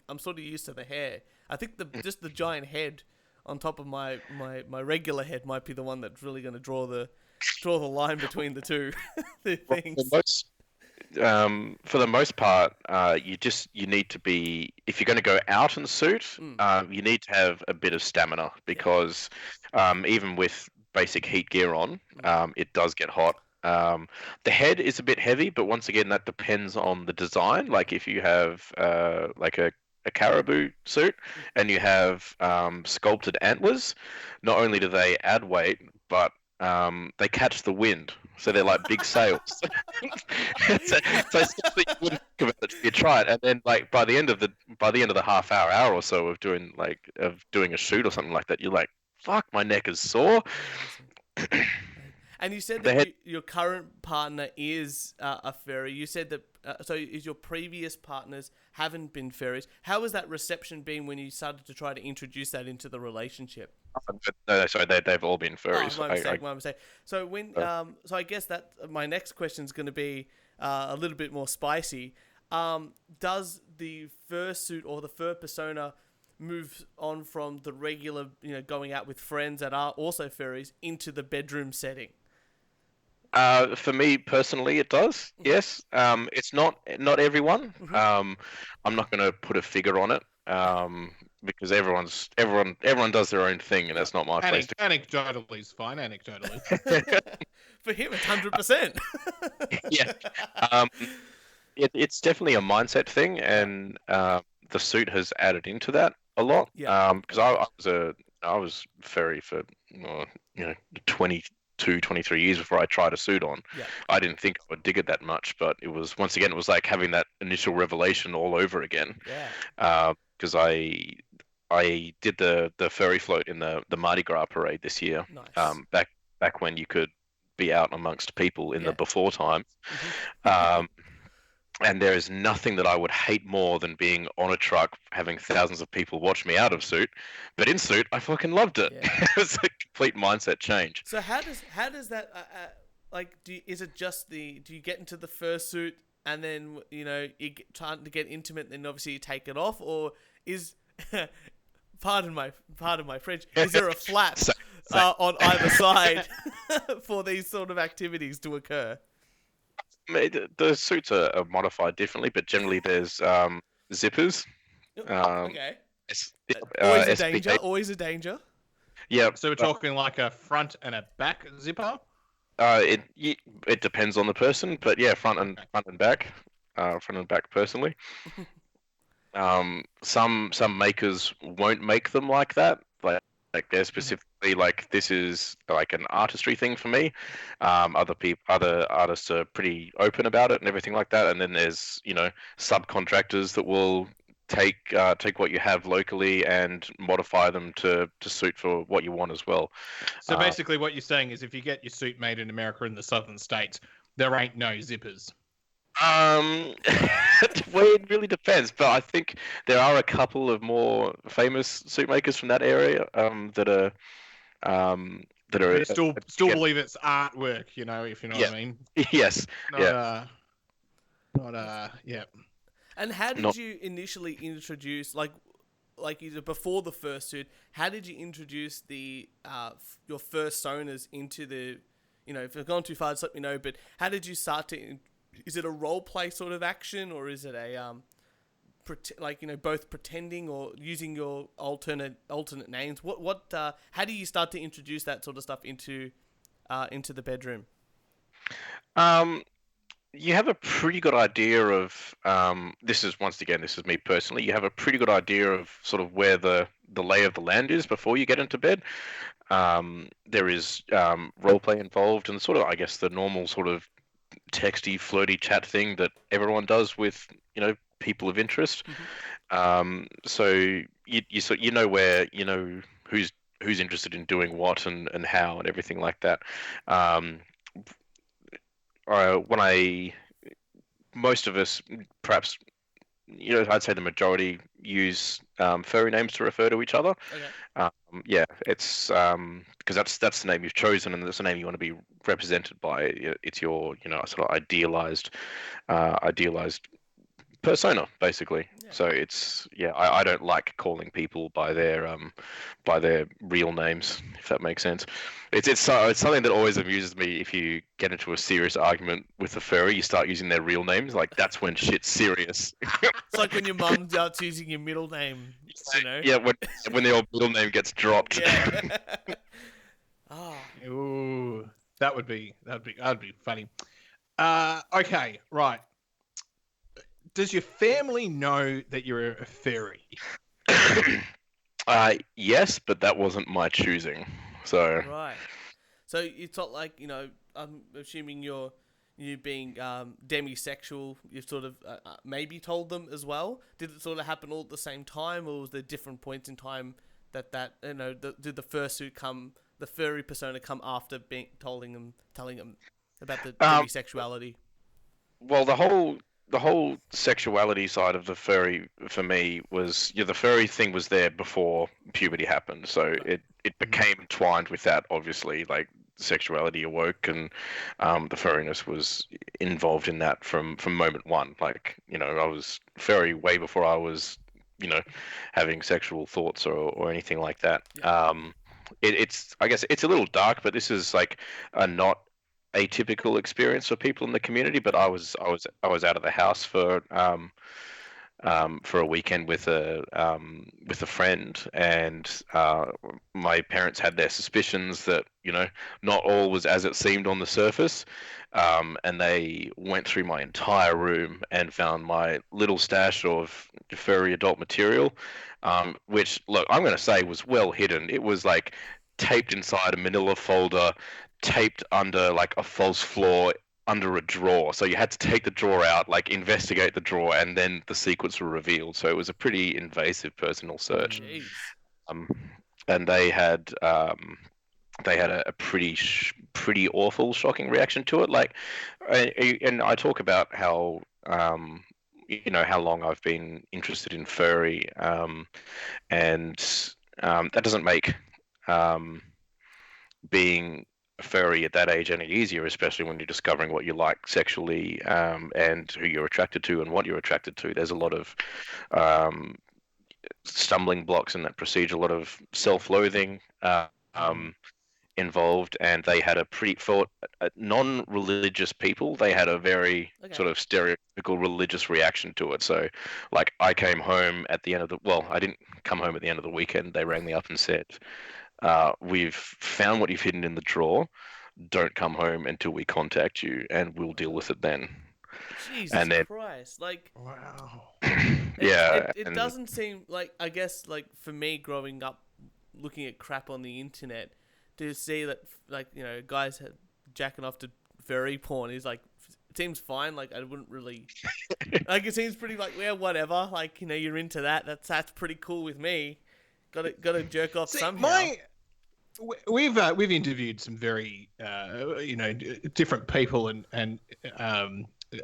I'm sort of used to the hair. I think just the giant head on top of my regular head might be the one that's really gonna draw the line between the two things. For the most part, you need to be, if you're going to go out in suit, you need to have a bit of stamina because even with basic heat gear on, it does get hot. The head is a bit heavy, but once again, that depends on the design. Like if you have like a caribou suit and you have sculpted antlers, not only do they add weight, but they catch the wind. So they're like big sails. so essentially you wouldn't think of it if you try it, and then like by the end of the half hour or so of doing a shoot or something like that, you're like, fuck, my neck is sore. And you said that your current partner is a furry. You said that so is your previous partners haven't been furries. How has that reception been when you started to try to introduce that into the relationship? No, sorry, they've all been furries. My mistake. So when so I guess that my next question is going to be a little bit more spicy. Does the fursuit or the fur persona move on from the regular, going out with friends that are also furries into the bedroom setting? For me personally, it does. Yes. It's not everyone. I'm not going to put a figure on it. Because everyone does their own thing, and that's not my place. Anecdotally is fine. Anecdotally. For him, it's 100%. Yeah. It's definitely a mindset thing, and the suit has added into that a lot. Yeah. Because I was furry for 22, 23 years before I tried a suit on. Yeah. I didn't think I would dig it that much, but it was like having that initial revelation all over again. Yeah. Because I did the furry float in the Mardi Gras parade this year. Nice. Back when you could be out amongst people in the before time. And there is nothing that I would hate more than being on a truck having thousands of people watch me out of suit, but in suit I fucking loved it. Yeah. It was a complete mindset change. So how does that is it just do you get into the fursuit and then you get trying to get intimate, then obviously you take it off, or is pardon my French, is there a flap on either side for these sort of activities to occur? The suits are modified differently, but generally there's zippers. Okay. Always Always a danger. Yeah. So we're talking like a front and a back zipper? It depends on the person, but yeah, front and back personally. Some makers won't make them like that. Like they're specifically like, this is like an artistry thing for me. Other artists are pretty open about it and everything like that. And then there's subcontractors that will take what you have locally and modify them to suit for what you want as well. So basically, what you're saying is, if you get your suit made in America in the southern states, there ain't no zippers. Well, it really depends, but I think there are a couple of more famous suit makers from that area that are still believe it's artwork, if you know what I mean. Yes. Yeah. And how did you initially introduce, like either before the fursuit, how did you introduce the your fursonas into the, if I've gone too far, just let me know, but how did you start to is it a role play sort of action, or is it a both pretending or using your alternate names? How do you start to introduce that sort of stuff into the bedroom? You have a pretty good idea of this is me personally. You have a pretty good idea of sort of where the lay of the land is before you get into bed. There is role play involved, and sort of, I guess, the normal sort of texty, flirty chat thing that everyone does with people of interest. So you know where who's interested in doing what and how and everything like that. Most of us, perhaps, I'd say the majority use furry names to refer to each other. Okay. Yeah, it's because that's the name you've chosen, and that's the name you want to be represented by. It's your sort of idealized persona, basically. Yeah. So it's I don't like calling people by their real names, if that makes sense. It's something that always amuses me. If you get into a serious argument with a furry, you start using their real names. Like, that's when shit's serious. It's like when your mum starts using your middle name. Yeah, when the old middle name gets dropped. Yeah. Ooh, that'd be funny. Okay, right. Does your family know that you're a furry? Yes, but that wasn't my choosing. So Right. So it's not like, I'm assuming you being demisexual, you've sort of maybe told them as well. Did it sort of happen all at the same time, or was there different points in time that did the furry persona come after telling them about the demisexuality? Well, the whole sexuality side of the furry for me was the furry thing was there before puberty happened, so it became entwined with that. Obviously, like, sexuality awoke, and the furriness was involved in that from moment one. Like, I was furry way before I was having sexual thoughts or anything like that. Yeah. It's I guess it's a little dark, but this is like a not atypical experience for people in the community. But I was out of the house for a weekend with a friend, and my parents had their suspicions that not all was as it seemed on the surface, and they went through my entire room and found my little stash of furry adult material, which, look, I'm going to say was well hidden. It was like taped inside a manila folder, taped under like a false floor under a drawer. So you had to take the drawer out, like investigate the drawer, and then the secrets were revealed. So it was a pretty invasive personal search. Jeez. And they had a pretty awful, shocking reaction to it. Like, and I talk about how how long I've been interested in furry, and that doesn't make being a furry at that age any easier, especially when you're discovering what you like sexually, and who you're attracted to and what you're attracted to. There's a lot of stumbling blocks in that procedure, a lot of self-loathing involved, and they had for non-religious people, they had a very sort of stereotypical religious reaction to it. So, like, I came home at the end of I didn't come home at the end of the weekend. They rang me up and said, we've found what you've hidden in the drawer. Don't come home until we contact you, and we'll deal with it then. Jesus Christ! Like, wow. Yeah, it doesn't seem like, I guess, like, for me growing up, looking at crap on the internet, to see that, like, guys jacking off to furry porn is like, it seems fine. Like, I wouldn't really like, it seems pretty like, yeah, whatever. Like, you're into that. That's pretty cool with me. Got to jerk off somehow. We've interviewed some very different people, and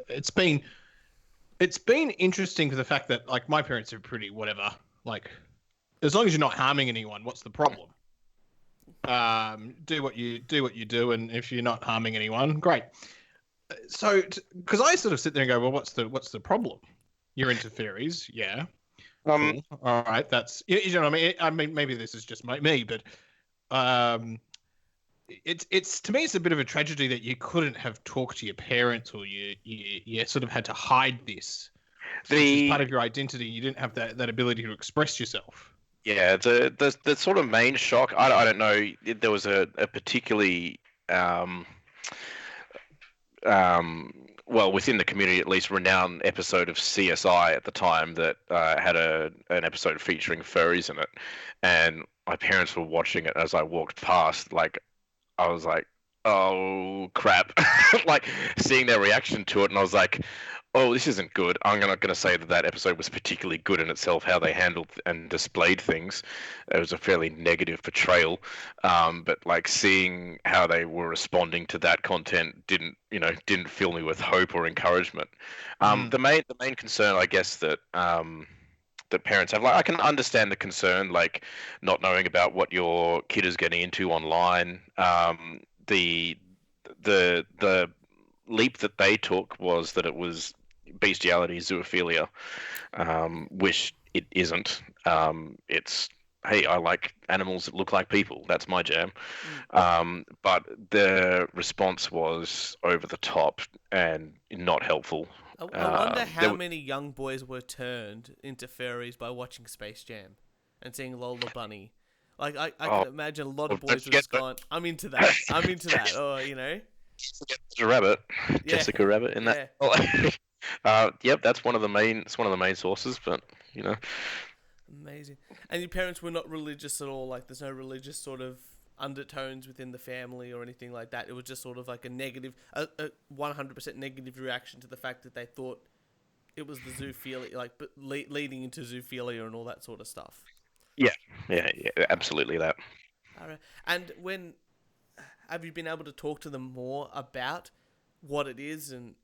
it's been interesting for the fact that, like, my parents are pretty whatever. Like, as long as you're not harming anyone, what's the problem? Do what you do, and if you're not harming anyone, great. So, because I sort of sit there and go, well, what's the problem? You're into fairies, yeah. Cool. All right, that's what I mean. I mean, maybe this is just me, but it's to me it's a bit of a tragedy that you couldn't have talked to your parents, or you sort of had to hide this, which is part of your identity. You didn't have that ability to express yourself. Yeah, the sort of main shock. I don't know. There was a particularly well, within the community at least, renowned episode of CSI at the time that had an episode featuring furries in it, and my parents were watching it as I walked past. Like, I was like, oh crap, like seeing their reaction to it, and I was like, oh, this isn't good. I'm not going to say that that episode was particularly good in itself, how they handled and displayed things. It was a fairly negative portrayal, but like seeing how they were responding to that content didn't fill me with hope or encouragement. The main concern, I guess, that that parents have, like, I can understand the concern, like not knowing about what your kid is getting into online. The leap that they took was that it was bestiality, zoophilia, which it isn't. It's, hey, I like animals that look like people. That's my jam. But the response was over the top and not helpful. I wonder how many young boys were turned into furries by watching Space Jam and seeing Lola Bunny. Like, I can imagine a lot of boys have just gone, I'm into that. I'm into that. Or, Jessica Rabbit. Yeah. Jessica Rabbit in that. Yeah. Yep, that's one of the main sources, but Amazing. And your parents were not religious at all? Like, there's no religious sort of undertones within the family or anything like that? It was just sort of like a 100% negative reaction to the fact that they thought it was the zoophilia, like, but leading into zoophilia and all that sort of stuff. Yeah, absolutely that. All right. And have you been able to talk to them more about what it is and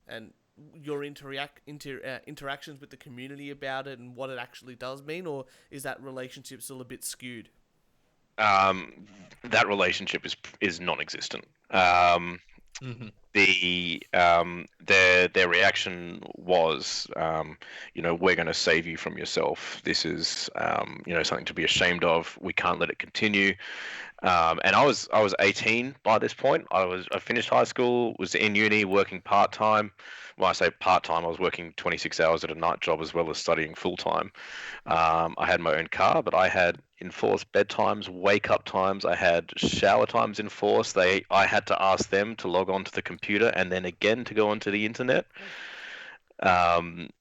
your interactions with the community about it and what it actually does mean, or is that relationship still a bit skewed? That relationship is non-existent. Their reaction was, we're going to save you from yourself. This is, something to be ashamed of. We can't let it continue. And I was 18 by this point. I finished high school, was in uni, working part-time. When I say part-time, I was working 26 hours at a night job as well as studying full-time. I had my own car, but I had enforced bedtimes, wake-up times. I had shower times enforced. I had to ask them to log on to the computer and then again to go onto the internet. And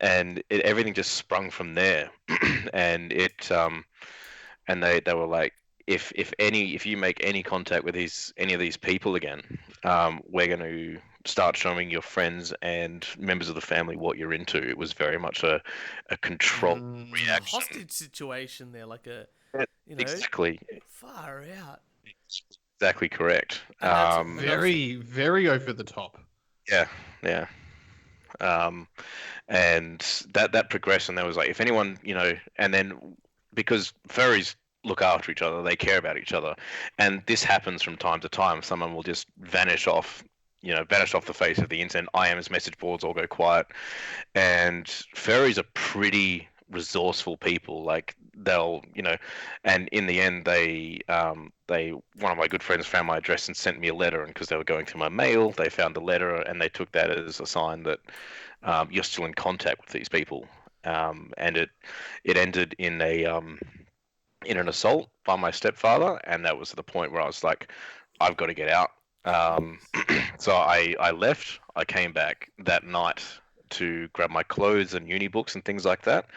everything just sprung from there. And and they were like, if you make any contact with any of these people again, we're going to start showing your friends and members of the family what you're into. It was very much a controlled reaction. Hostage situation there, like exactly. Far out. Exactly correct. Very, very over the top. Yeah. And that progression, there was like, if anyone, and then because furries look after each other, they care about each other, and this happens from time to time. Someone will just vanish off the face of the internet. IM's message boards all go quiet, and furries are pretty resourceful people. Like, they'll, and in the end, one of my good friends found my address and sent me a letter, and because they were going through my mail, they found the letter and they took that as a sign that you're still in contact with these people. And it ended in an assault by my stepfather, and that was the point where I was like, I've got to get out. So I left. I came back that night to grab my clothes and uni books and things like that,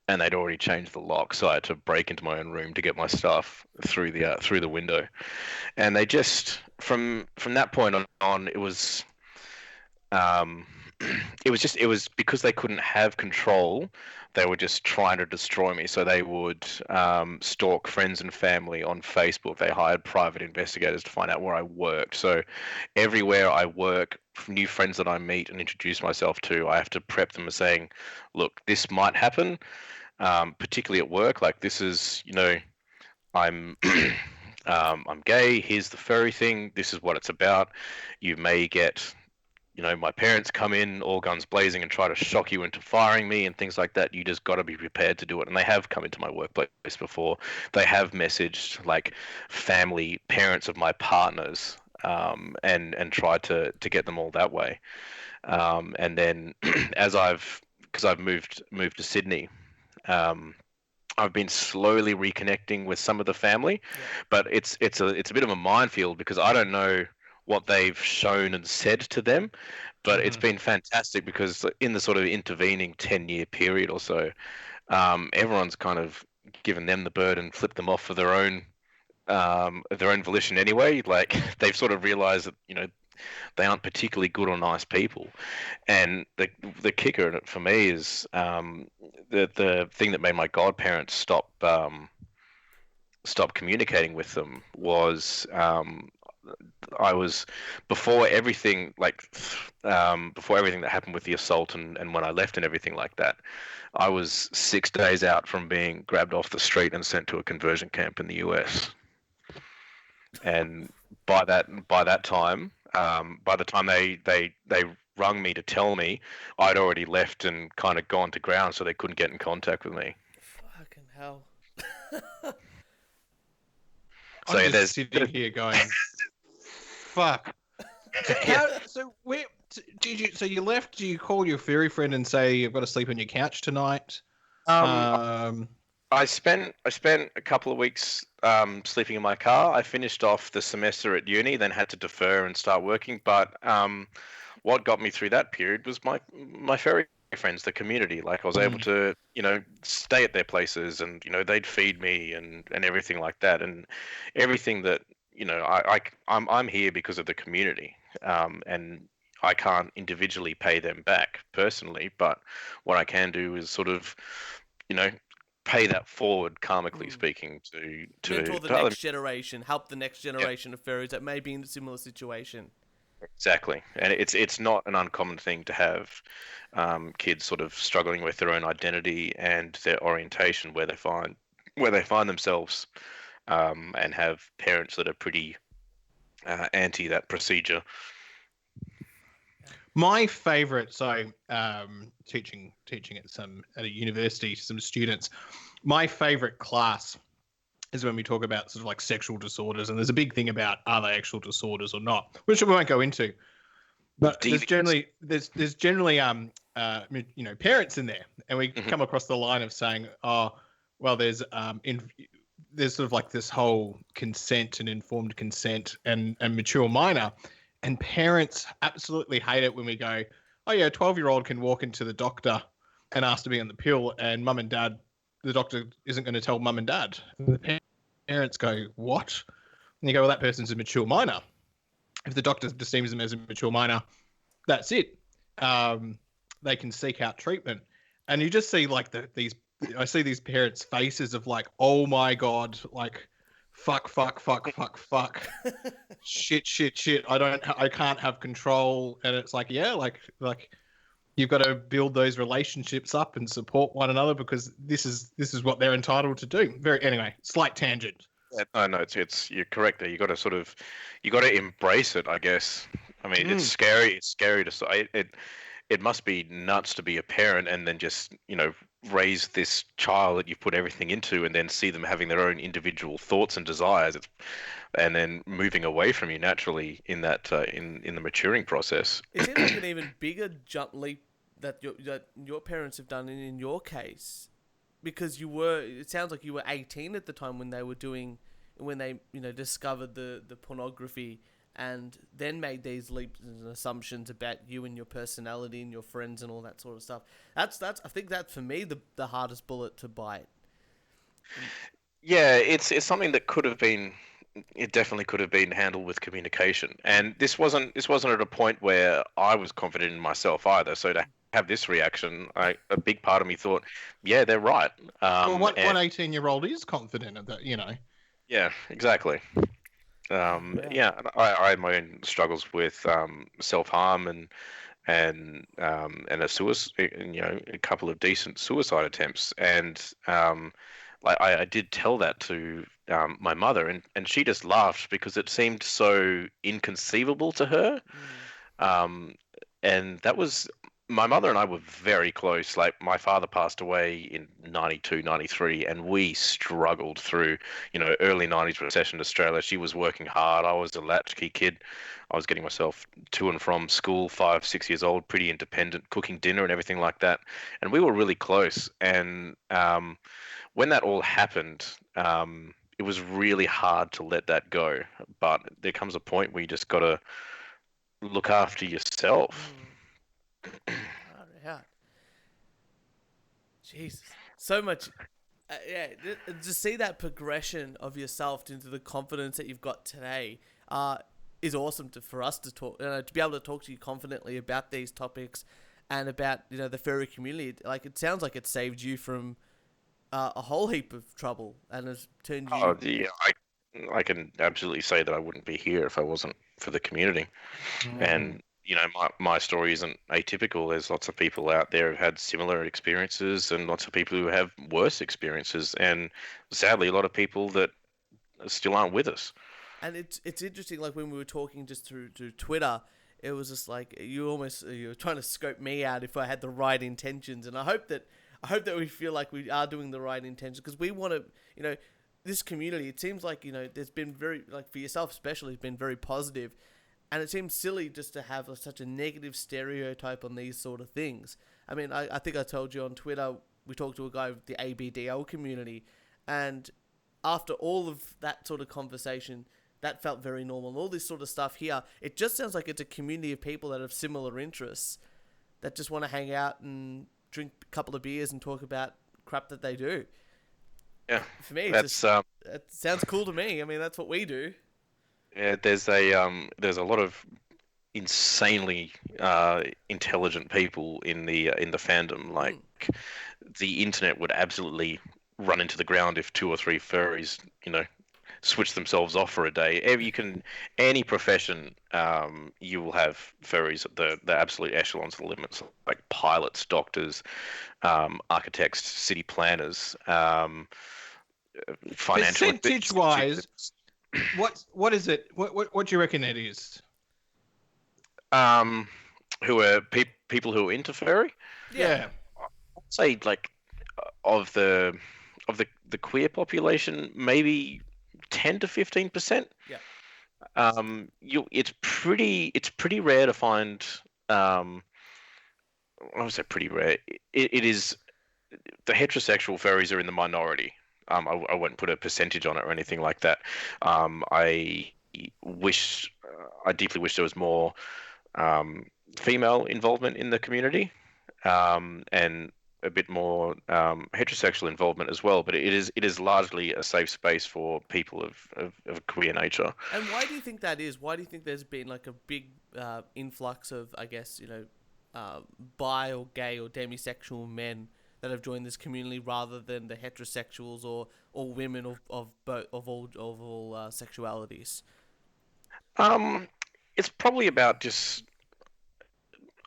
and they'd already changed the lock, so I had to break into my own room to get my stuff through the window. And they just, from that point on, it was because they couldn't have control. They were just trying to destroy me. So they would stalk friends and family on Facebook. They hired private investigators to find out where I worked. So everywhere I work, new friends that I meet and introduce myself to, I have to prep them as saying, look, this might happen, particularly at work. Like, this is, I'm I'm gay. Here's the furry thing. This is what it's about. You may get my parents come in all guns blazing and try to shock you into firing me and things like that. You just got to be prepared to do it. And they have come into my workplace before. They have messaged, like, parents of my partners and try to get them all that way. And then because I've moved to Sydney, um, I've been slowly reconnecting with some of the family, Yeah. but it's a bit of a minefield because I don't know what they've shown and said to them, but it's been fantastic because in the sort of intervening 10-year period or so, everyone's kind of given them the bird and flipped them off for their own volition anyway. Like they've sort of realized that they aren't particularly good or nice people. And the kicker in it for me is the thing that made my godparents stop communicating with them was I was before everything before everything that happened with the assault and when I left and everything like that. I was 6 days out from being grabbed off the street and sent to a conversion camp in the US. And by that time, by the time they rung me to tell me, I'd already left and kind of gone to ground, so they couldn't get in contact with me. Fucking hell. So I'm there's just sitting here going, fuck. So where did you? So you left? Do you call your furry friend and say I've got to sleep on your couch tonight? I spent a couple of weeks sleeping in my car. I finished off the semester at uni, then had to defer and start working. But what got me through that period was my furry friends, the community. Like I was able to, stay at their places, and they'd feed me and everything like that, and everything that I'm here because of the community, and I can't individually pay them back personally, but what I can do is sort of, pay that forward, karmically speaking, to mentor the to other. next generation, help the next generation of furries that may be in a similar situation. Exactly, and it's not an uncommon thing to have kids sort of struggling with their own identity and their orientation, where they find themselves, and have parents that are pretty anti that procedure. My favorite, teaching at a university to some students, my favorite class is when we talk about sort of like sexual disorders, and there's a big thing about are they actual disorders or not, which we won't go into. But there's generally parents in there, and we come across the line of saying, oh, well, there's sort of like this whole consent and informed consent and mature minor. And parents absolutely hate it when we go, oh, yeah, a 12-year-old can walk into the doctor and ask to be on the pill, and mum and dad, the doctor isn't going to tell mum and dad. And the parents go, what? And you go, well, that person's a mature minor. If the doctor deems them as a mature minor, that's it. They can seek out treatment. And you just see like I see these parents' faces of like, oh my God, like, fuck, shit. I can't have control. And it's like, yeah, like you've got to build those relationships up and support one another because this is what they're entitled to do. Anyway, slight tangent. Yeah, no, it's you're correct there. You got to embrace it, I guess. I mean, it's scary. It's scary to say it. It must be nuts to be a parent and then just raise this child that you've put everything into, and then see them having their own individual thoughts and desires, and then moving away from you naturally in that in the maturing process. It seems like an even bigger jump leap that your parents have done in your case, because it sounds like you were 18 at the time when they discovered the pornography, and then made these leaps and assumptions about you and your personality and your friends and all that sort of stuff. That's I think that for me the hardest bullet to bite. Yeah, it's something that could have been. It definitely could have been handled with communication, and this wasn't at a point where I was confident in myself either. So to have this reaction, a big part of me thought, yeah, they're right. Well, what 18-year-old is confident of that, Yeah, exactly. Yeah, I had my own struggles with self-harm and a suicide, a couple of decent suicide attempts, and I did tell that to my mother, and she just laughed because it seemed so inconceivable to her, and that was my mother and I were very close. Like my father passed away in 92, 93, and we struggled through, early 90s recession in Australia. She was working hard. I was a latchkey kid. I was getting myself to and from school, 5, 6 years old, pretty independent, cooking dinner and everything like that. And we were really close. And when that all happened, it was really hard to let that go. But there comes a point where you just got to look after yourself. Far out. Jesus, so much. Yeah, to see that progression of yourself into the confidence that you've got today is awesome for us to talk, to be able to talk to you confidently about these topics and about the furry community. Like it sounds like it saved you from a whole heap of trouble and has turned you. Oh, yeah, I can absolutely say that I wouldn't be here if I wasn't for the community. And my story isn't atypical. There's lots of people out there who've had similar experiences, and lots of people who have worse experiences, and sadly, a lot of people that still aren't with us. And it's interesting. Like when we were talking just through Twitter, it was just like you were trying to scope me out if I had the right intentions, and I hope that we feel like we are doing the right intentions because we want to, this community. It seems like there's been very like for yourself especially, it's been very positive. And it seems silly just to have such a negative stereotype on these sort of things. I mean, I think I told you on Twitter, we talked to a guy with the ABDL community, and after all of that sort of conversation, that felt very normal. And all this sort of stuff here, it just sounds like it's a community of people that have similar interests that just want to hang out and drink a couple of beers and talk about crap that they do. Yeah, For me, it sounds cool to me. I mean, that's what we do. yeah. There's a lot of insanely intelligent people in the fandom. Like the internet would absolutely run into the ground if 2 or 3 furries, switch themselves off for a day. Any profession, you will have furries at the absolute echelons of the limits, like pilots, doctors, architects, city planners, financial. Percentage-wise, what is it? What do you reckon it is? Who are people who are into furry? Yeah. I'd say like of the queer population, maybe 10 to 15%. Yeah. It's pretty rare to find. I would say pretty rare. It is. The heterosexual furries are in the minority. I won't put a percentage on it or anything like that. I deeply wish there was more female involvement in the community, and a bit more heterosexual involvement as well. But it is largely a safe space for people of queer nature. And why do you think that is? Why do you think there's been like a big influx of, I guess, bi or gay or demisexual men that have joined this community rather than the heterosexuals or women of all sexualities? It's probably about just.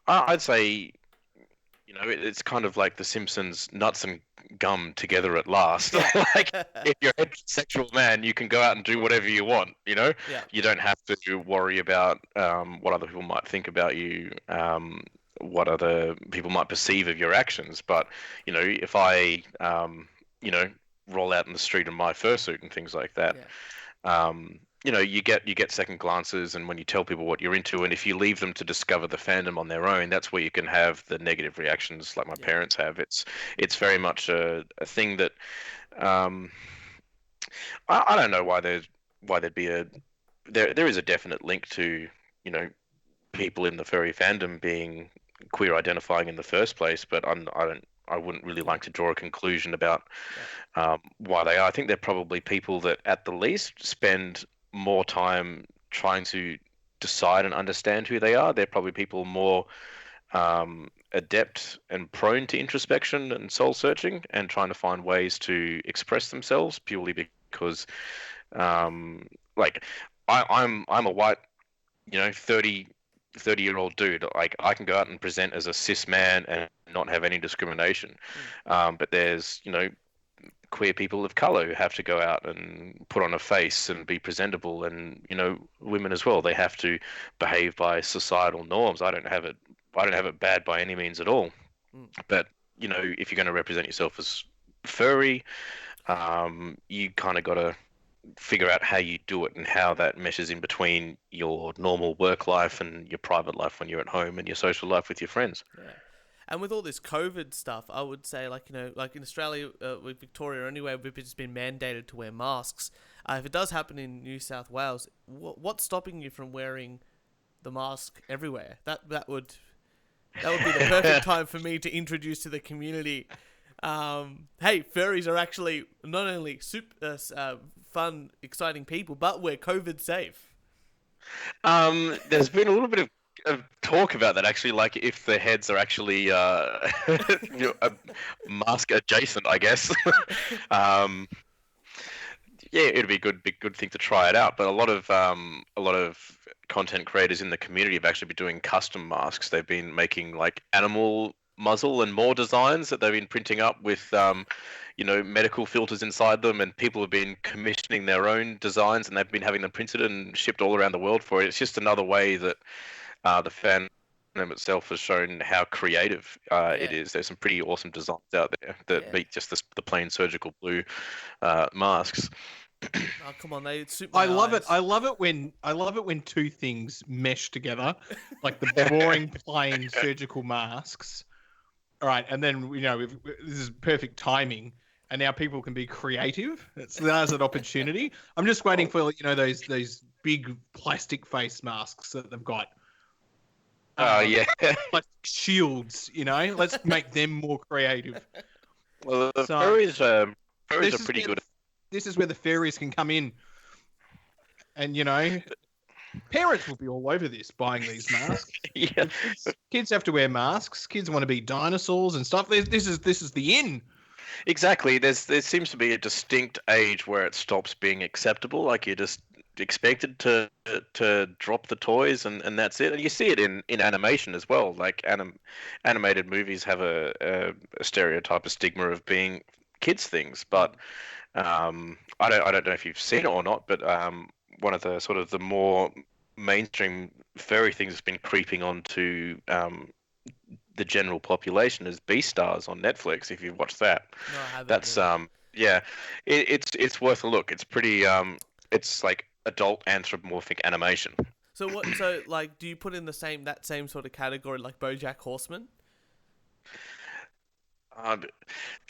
I'd say, it's kind of like The Simpsons, nuts and gum together at last. Like, if you're a heterosexual man, you can go out and do whatever you want, Yeah. You don't have to worry about what other people might think about you, what other people might perceive of your actions. But, if I, roll out in the street in my fursuit and things like that, Yeah. you get second glances, and when you tell people what you're into, and if you leave them to discover the fandom on their own, that's where you can have the negative reactions like my parents have. It's very much a thing that I don't know why there'd be there is a definite link to people in the furry fandom being queer identifying in the first place, but I wouldn't really like to draw a conclusion about why they are. I think they're probably people that at the least spend more time trying to decide and understand who they are. They're probably people more adept and prone to introspection and soul searching and trying to find ways to express themselves purely because like I'm a white 30-year-old dude. Like I can go out and present as a cis man and not have any discrimination. But there's queer people of color who have to go out and put on a face and be presentable, and women as well. They have to behave by societal norms. I don't have it I don't have it bad by any means at all. Mm. But if you're going to represent yourself as furry, you kind of got to figure out how you do it and how that meshes in between your normal work life and your private life when you're at home and your social life with your friends. Yeah. And with all this COVID stuff, I would say, like in Australia, with Victoria anyway, we've just been mandated to wear masks. If it does happen in New South Wales, what's stopping you from wearing the mask everywhere? That would be the perfect time for me to introduce to the community. Hey, furries are actually not only super fun, exciting people, but we're COVID safe. There's been a little bit of talk about that actually, like if the heads are actually mask adjacent, I guess. Yeah, it'd be a good thing to try it out. But a lot of content creators in the community have actually been doing custom masks. They've been making like animal muzzle and more designs that they've been printing up with medical filters inside them, and people have been commissioning their own designs and they've been having them printed and shipped all around the world for it. It's just another way that the fandom itself has shown how creative it is. There's some pretty awesome designs out there that beat just the plain surgical blue masks. Oh, come on, they suit my I love eyes. it. I love it when two things mesh together, like the boring plain surgical masks. All right, and then this is perfect timing, and now people can be creative. There's an opportunity. I'm just waiting for those big plastic face masks that they've got. Yeah. Like shields. Let's make them more creative. Well, the furries are pretty good. This is where the fairies can come in, and parents will be all over this, buying these masks. Yeah. Kids have to wear masks. Kids want to be dinosaurs and stuff. This is the in. Exactly. There seems to be a distinct age where it stops being acceptable. Like you're just expected to drop the toys and that's it. And you see it in animation as well. Like animated movies have a stereotype, a stigma of being kids things. But I don't know if you've seen it or not. But one of the sort of the more mainstream furry things that's been creeping onto the general population is Beastars on Netflix. If you've watched that, No, I haven't. that's it's worth a look. It's pretty it's like adult anthropomorphic animation. So what? So like, do you put in that same sort of category like BoJack Horseman?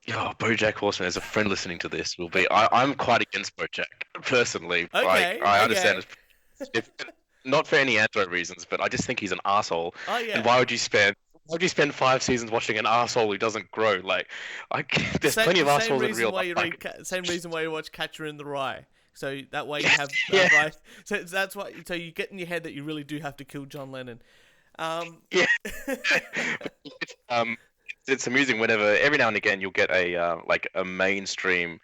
BoJack Horseman, as a friend listening to this, will be. I'm quite against BoJack personally. Okay, I understand it's not for any anti reasons, but I just think he's an asshole. Oh yeah. And why would you spend 5 seasons watching an asshole who doesn't grow? Like, there's plenty of assholes in real life. Same reason why you watch Catcher in the Rye. So that way you have right. So that's why. So you get in your head that you really do have to kill John Lennon. Yeah. It's amusing whenever every now and again you'll get a mainstream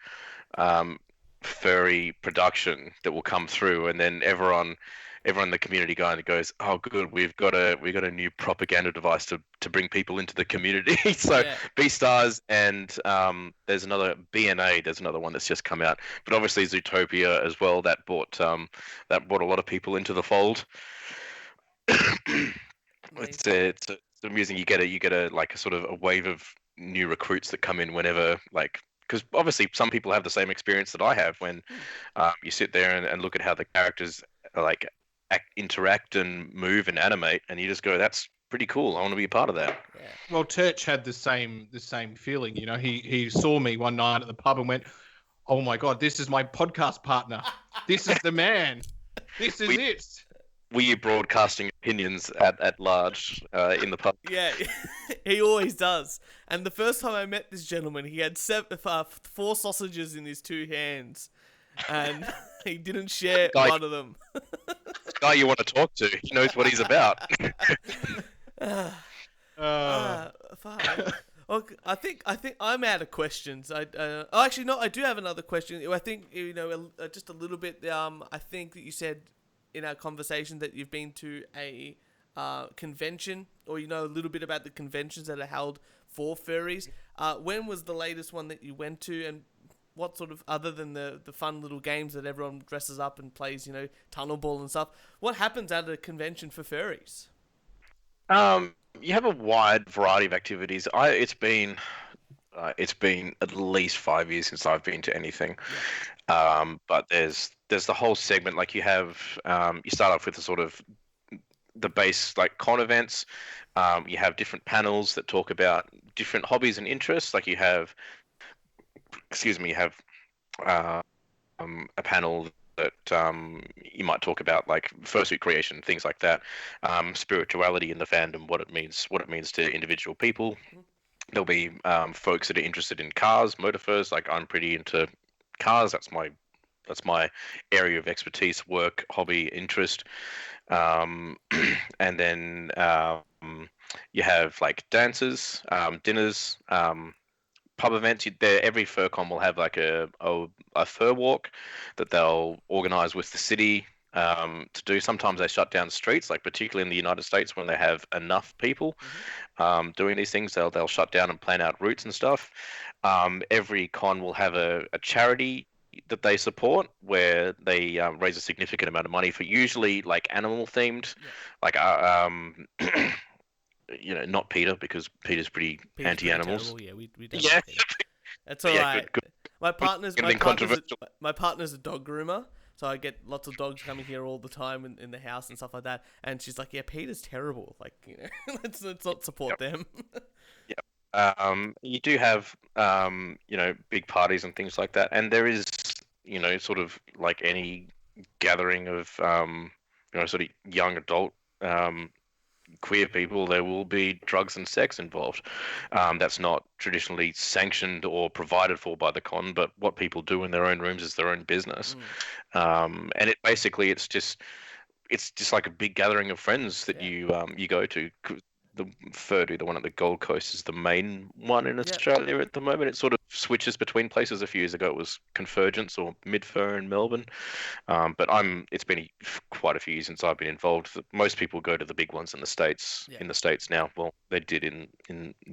furry production that will come through, and then everyone in the community goes, oh good, we've got a new propaganda device to bring people into the community. So yeah. Beastars and there's another BNA, there's another one that's just come out, but obviously Zootopia as well, that brought a lot of people into the fold. It's amusing. You get a like a sort of a wave of new recruits that come in whenever, like, because obviously some people have the same experience that I have when you sit there and look at how the characters like interact and move and animate, and you just go, that's pretty cool. I want to be a part of that. Yeah. Well, Turch had the same feeling. He saw me one night at the pub and went, "Oh my god, this is my podcast partner. This is the man. This is it." Were you broadcasting opinions at large in the pub? Yeah, he always does. And the first time I met this gentleman, he had 4 sausages in his 2 hands, and he didn't share one of them. The guy you want to talk to, he knows what he's about. Well, I think I'm out of questions. Actually, no, I do have another question. I think just a little bit. I think that you said in our conversation that you've been to a convention, or a little bit about the conventions that are held for furries. When was the latest one that you went to, and what sort of, other than the fun little games that everyone dresses up and plays, tunnel ball and stuff, what happens at a convention for furries? you have a wide variety of activities. It's been at least 5 years since I've been to anything. But there's the whole segment. Like you have you start off with the sort of the base like con events. You have different panels that talk about different hobbies and interests. Like you have, excuse me, you have a panel that you might talk about like fursuit creation, things like that, spirituality in the fandom, what it means to individual people. There'll be folks that are interested in cars, motor furs. Like I'm pretty into cars. That's my area of expertise, work, hobby, interest. Um, and then you have like dances, dinners, pub events. Every FurCon will have like a fur walk that they'll organise with the city to do. Sometimes they shut down streets, like particularly in the United States when they have enough people doing these things, they'll shut down and plan out routes and stuff. Every con will have a charity that they support where they raise a significant amount of money for usually like animal themed, like not Peter because Peter's pretty Peter's anti-animals. pretty terrible. Yeah, we don't Yeah. like Peter. That's all right. Good. My partner's Gonna be controversial. my partner's a dog groomer, so I get lots of dogs coming here all the time in the house and stuff like that. And she's like, "Yeah, Peter's terrible. Like, let's not support them." You do have big parties and things like that, and there is sort of like any gathering of sort of young adult queer people, there will be drugs and sex involved. That's not traditionally sanctioned or provided for by the con, but what people do in their own rooms is their own business. And it's just like a big gathering of friends that you go to. The Furry, the one at the Gold Coast, is the main one in Australia at the moment. It sort of switches between places. A few years ago, it was Convergence or Mid-Fur in Melbourne. But it's been quite a few years since I've been involved. Most people go to the big ones in the States. In the States now, well, they did in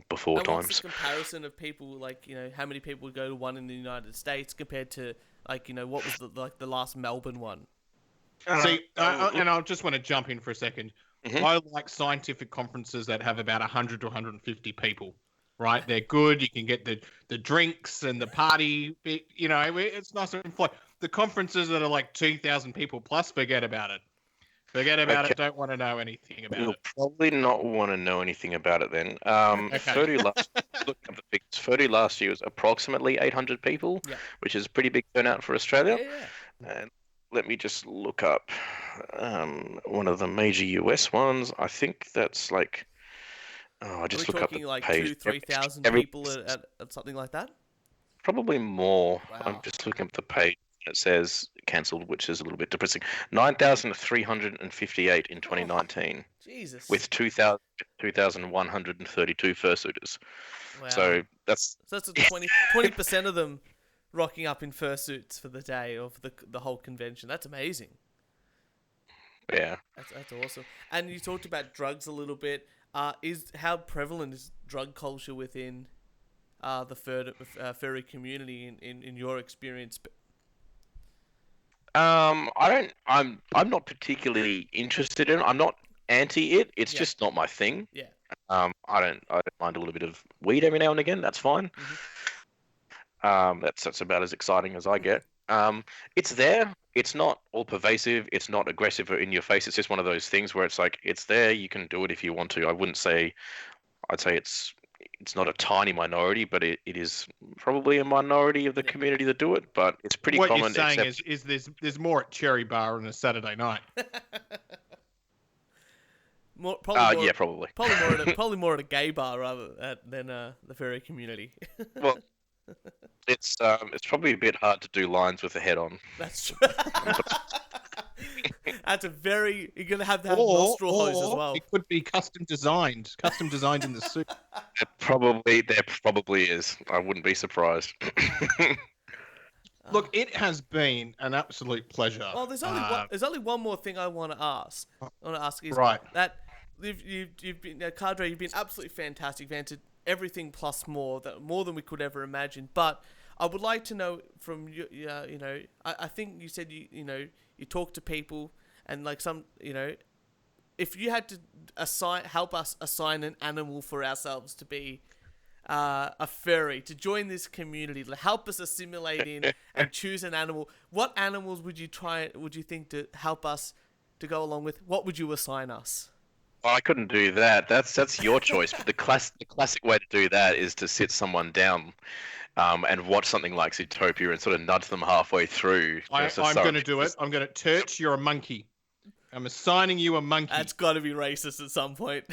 before and times. What's the comparison of people, like, how many people would go to one in the United States compared to, like, what was the last Melbourne one? See, and I just want to jump in for a second. I like scientific conferences that have about 100 to 150 people, right? They're good. You can get the drinks and the party. It's nice and fun. The conferences that are like 2,000 people plus, forget about it. Forget about it. Don't want to know anything about You'll it. probably not want to know anything about it then. Okay. Furry last year was approximately 800 people, which is a pretty big turnout for Australia. And let me just look up one of the major US ones. I think that's like, I just look up the like page. 2,000-3,000 people at something like that? Probably more. Wow. I'm just looking up the page. It says cancelled, which is a little bit depressing. 9,358 in 2019. Jesus. With 2,132 fursuiters. Wow. So that's 20% of them rocking up in fursuits for the day of the whole convention. That's amazing. Yeah. That's awesome. And you talked about drugs a little bit. How prevalent is drug culture within the furry community in your experience? I'm not particularly interested in it. I'm not anti it. It's just not my thing. Yeah. I don't mind a little bit of weed every now and again. That's fine. That's about as exciting as I get. It's there. It's not all pervasive. It's not aggressive or in your face. It's just one of those things where it's like, it's there. You can do it if you want to. I'd say it's not a tiny minority, but it is probably a minority of the community that do it. But it's pretty common. What you're saying is there's more at Cherry Bar on a Saturday night. Probably. Probably more at a gay bar than the furry community. Well, it's probably a bit hard to do lines with the head on. That's true. You're gonna have to have nostril hose as well. It could be custom designed in the suit. There probably is. I wouldn't be surprised. Look, it has been an absolute pleasure. Well, there's only one more thing I want to ask. Is that you've been Cadre, you've been absolutely fantastic. You've answered everything plus more than we could ever imagine. But I would like to know from you. I think you said you talk to people and like some. if you had to help us assign an animal for ourselves to be a furry, to join this community, to help us assimilate in and choose an animal, what animals would you think to help us to go along with? What would you assign us? Well, I couldn't do that. That's your choice. But the classic way to do that is to sit someone down, and watch something like Zootopia and sort of nudge them halfway through. I'm going to do it. I'm going to Turch. You're a monkey. I'm assigning you a monkey. That's got to be racist at some point.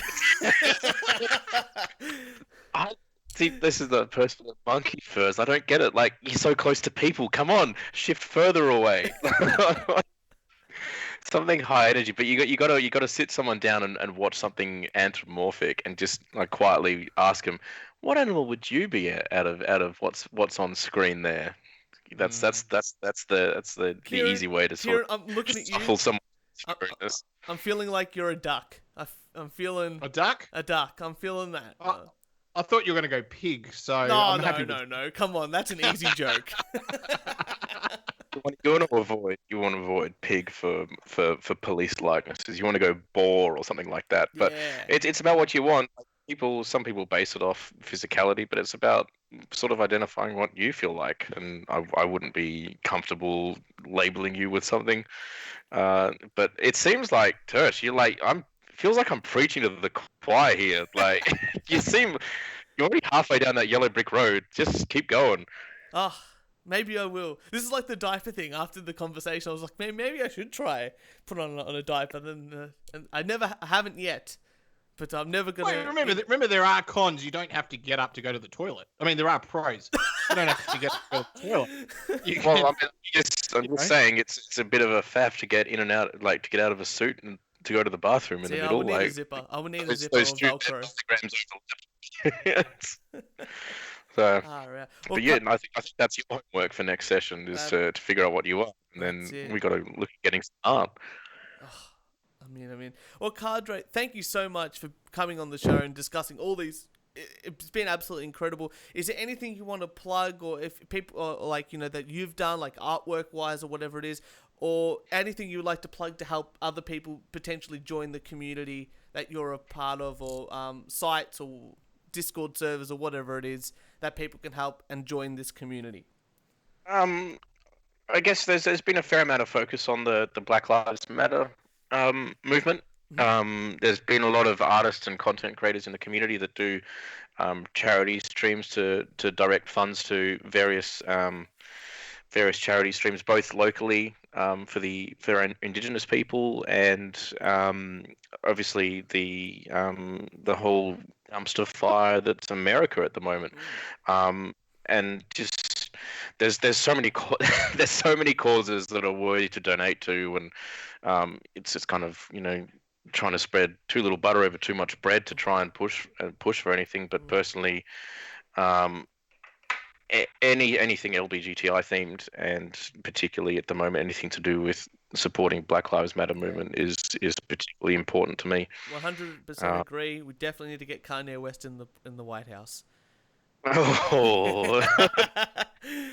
I think this is the personal monkey first. I don't get it. Like, you're so close to people. Come on, shift further away. Something high energy, but you got to sit someone down and watch something anthropomorphic and just like quietly ask them, what animal would you be out of what's on screen there? That's the Kieran, easy way to sort of I'm looking at you. shuffle someone. I'm feeling like you're a duck. I'm feeling A duck? a duck. I'm feeling that. I thought you were going to go pig, so No, I'm no, happy no, with... no. Come on, that's an easy joke. You want to avoid pig for police likenesses. You want to go boar or something like that. But Yeah. it's about what you want. Some people base it off physicality, but it's about sort of identifying what you feel like. And I wouldn't be comfortable labeling you with something. But it seems like, Tersh, feels like I'm preaching to the choir here. Like you're already halfway down that yellow brick road. Just keep going. Oh, maybe I will. This is like the diaper thing. After the conversation, I was like, maybe I should try put on a diaper. Then, and I haven't yet. But I'm never gonna. Wait, remember, there are cons. You don't have to get up to go to the toilet. I mean, there are pros. You don't have to get up to go to the toilet. Well, I'm just saying it's a bit of a faff to get in and out, like to get out of a suit and to go to the bathroom in the middle. I would need a zipper. I would need a zipper or Velcro. So, Right. but yeah, I think that's your homework for next session is to figure out what you want, and then we got to look at getting some art. I mean, well, Cadre, thank you so much for coming on the show and discussing all these. It's been absolutely incredible. Is there anything you want to plug, or if people, or like, that you've done, like artwork wise or whatever it is, or anything you would like to plug to help other people potentially join the community that you're a part of, or sites or Discord servers or whatever it is that people can help and join this community? I guess there's been a fair amount of focus on the Black Lives Matter movement. There's been a lot of artists and content creators in the community that do charity streams to direct funds to various charity streams, both locally for Indigenous people, and obviously the whole dumpster fire that's America at the moment, and just there's so many there's so many causes that are worthy to donate to, and it's just kind of trying to spread too little butter over too much bread to try and push for anything. But personally, anything LGBTI themed, and particularly at the moment anything to do with supporting Black Lives Matter movement is particularly important to me. 100% agree. We definitely need to get Kanye West in the White House. Oh,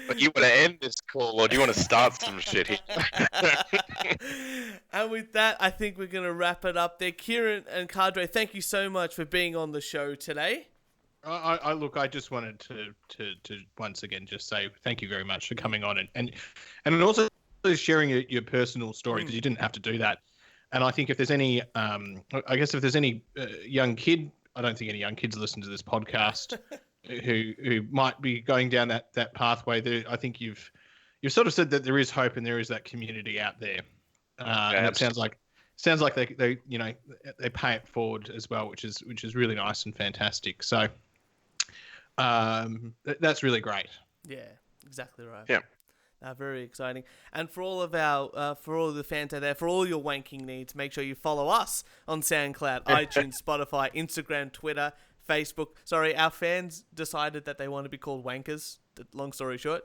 but you want to end this call, or do you want to start some shit here? And with that, I think we're going to wrap it up there. Kieran and Cadre, thank you so much for being on the show today. I just wanted to once again just say thank you very much for coming on and also sharing your personal story, because you didn't have to do that. And I think if there's any, if there's any young kid, I don't think any young kids listen to this podcast who might be going down that pathway. There, I think you've sort of said that there is hope and there is that community out there. And it sounds like they pay it forward as well, which is really nice and fantastic. So that's really great. Yeah, exactly right. Yeah. Very exciting. And for all of the fans out there, for all your wanking needs, make sure you follow us on SoundCloud, iTunes, Spotify, Instagram, Twitter, Facebook. Sorry, our fans decided that they want to be called wankers. Long story short.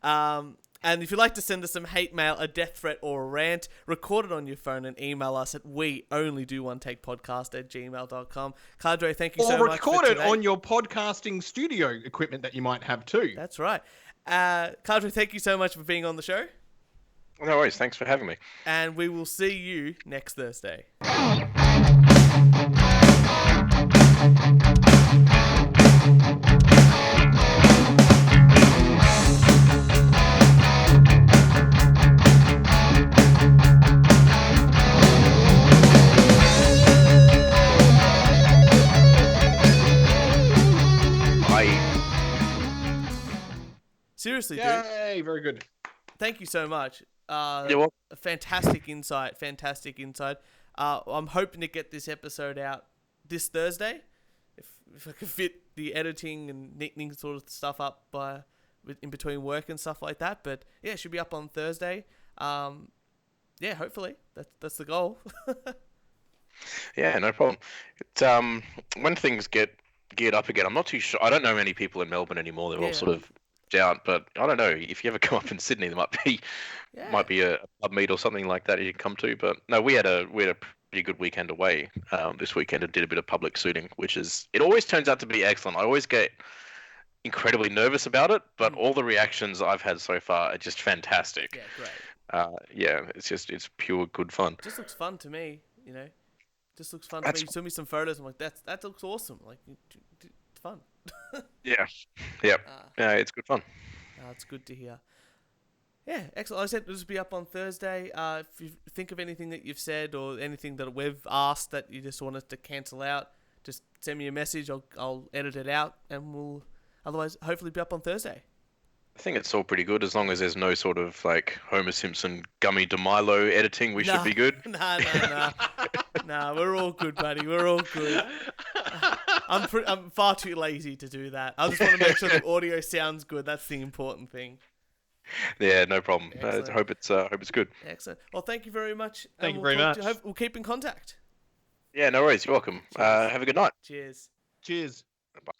And if you'd like to send us some hate mail, a death threat, or a rant, record it on your phone and email us at weonlydoonetakePodcast@gmail.com. Cadre, thank you so much. Or record it on your podcasting studio equipment that you might have too. That's right. Cadre, thank you so much for being on the show. No worries. Thanks for having me. And we will see you next Thursday. Seriously, dude. Yay! Very good. Thank you so much. You're welcome. A fantastic insight. Fantastic insight. I'm hoping to get this episode out this Thursday, if I can fit the editing and neatening sort of stuff up in between work and stuff like that. But yeah, it should be up on Thursday. Yeah, hopefully that's the goal. Yeah, no problem. It's, when things get geared up again, I'm not too sure. I don't know many people in Melbourne anymore. They're all sort of out, but I don't know. If you ever come up in Sydney, there might be a pub meet or something like that you can come to. But no, we had a pretty good weekend away this weekend and did a bit of public shooting, it always turns out to be excellent. I always get incredibly nervous about it, but all the reactions I've had so far are just fantastic. Yeah, great. It's pure good fun. Just looks fun to me, you know. Just looks fun to me. You showed me some photos. I'm like, that looks awesome. Like, it's fun. Yeah, it's good fun. It's good to hear. Yeah, excellent. Like I said, this will be up on Thursday. If you think of anything that you've said or anything that we've asked that you just want us to cancel out, just send me a message. I'll edit it out, and we'll otherwise hopefully be up on Thursday. I think it's all pretty good as long as there's no sort of like Homer Simpson gummy DeMilo editing. We should be good. Nah, we're all good, buddy. We're all good. I'm far too lazy to do that. I just want to make sure the audio sounds good. That's the important thing. Yeah, no problem. I hope it's good. Excellent. Well, thank you very much. Thank you very much. We'll keep in contact. Yeah, no worries. You're welcome. Have a good night. Cheers. Cheers. Bye.